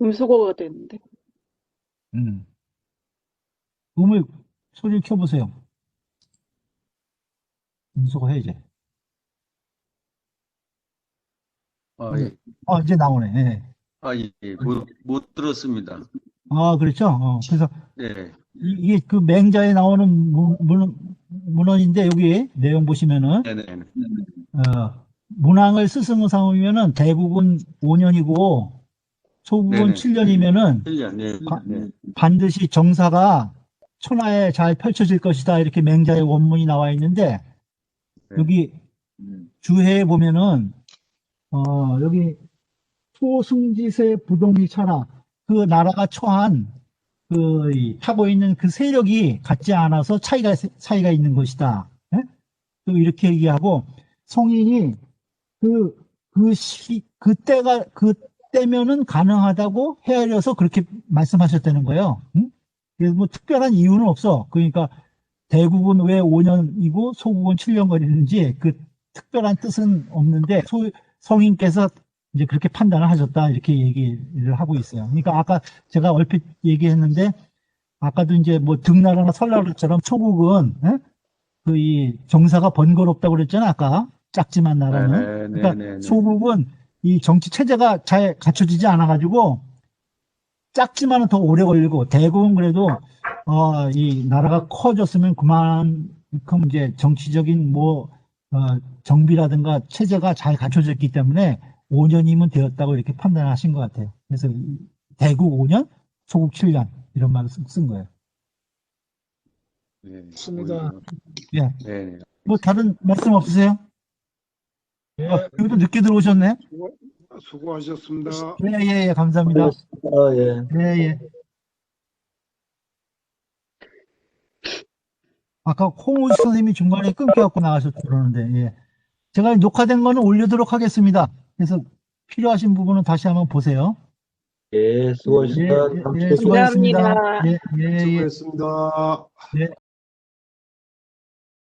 음소거가 되는데. 음을 소리를 켜보세요. 음소거 해야지. 예. 이제 나오네. 예. 예. 못 들었습니다. 그렇죠. 그래서 네. 이게 그 맹자에 나오는 문헌인데 여기 내용 보시면은 네네. 문왕을 스승으로 삼으면은 대국은 5년이고 소국은 네네. 7년이면은 1년. 네. 반드시 정사가 천하에 잘 펼쳐질 것이다. 이렇게 맹자의 원문이 나와 있는데 네. 여기 주해에 보면은 여기 초승지세 부동이 차라 그 나라가 처한 타고 있는 그 세력이 같지 않아서 차이가 있는 것이다. 예? 또 이렇게 얘기하고 성인이 그때면은 가능하다고 헤아려서 그렇게 말씀하셨다는 거예요. 응? 그래서 뭐 특별한 이유는 없어. 그러니까 대국은 왜 5년이고 소국은 7년 걸리는지 그 특별한 뜻은 없는데 성인께서 이제 그렇게 판단을 하셨다 이렇게 얘기를 하고 있어요. 그러니까 아까 제가 얼핏 얘기했는데 아까도 이제 뭐 등나라나 설나라처럼 초국은 이 정사가 번거롭다고 그랬잖아 아까 작지만 나라는. 그러니까 소국은 이 정치 체제가 잘 갖춰지지 않아가지고 작지만은 더 오래 걸리고 대국은 그래도 이 나라가 커졌으면 그만큼 이제 정치적인 정비라든가 체제가 잘 갖춰졌기 때문에 5년이면 되었다고 이렇게 판단하신 것 같아요. 그래서 대국 5년, 소국 7년 이런 말을 쓴 거예요. 네. 맞습니다. 예. 네. 뭐 다른 말씀 없으세요? 예, 여기도 늦게 들어오셨네. 수고하셨습니다. 예, 감사합니다. 예. 예. 아까 홍우식 선생님이 중간에 끊겨갖고 나가셨다 그러는데, 예. 제가 녹화된 거는 올리도록 하겠습니다. 그래서 필요하신 부분은 다시 한번 보세요. 예, 수고하셨습니다. 수고하셨습니다. 감사합니다. 예. 수고했습니다. 예.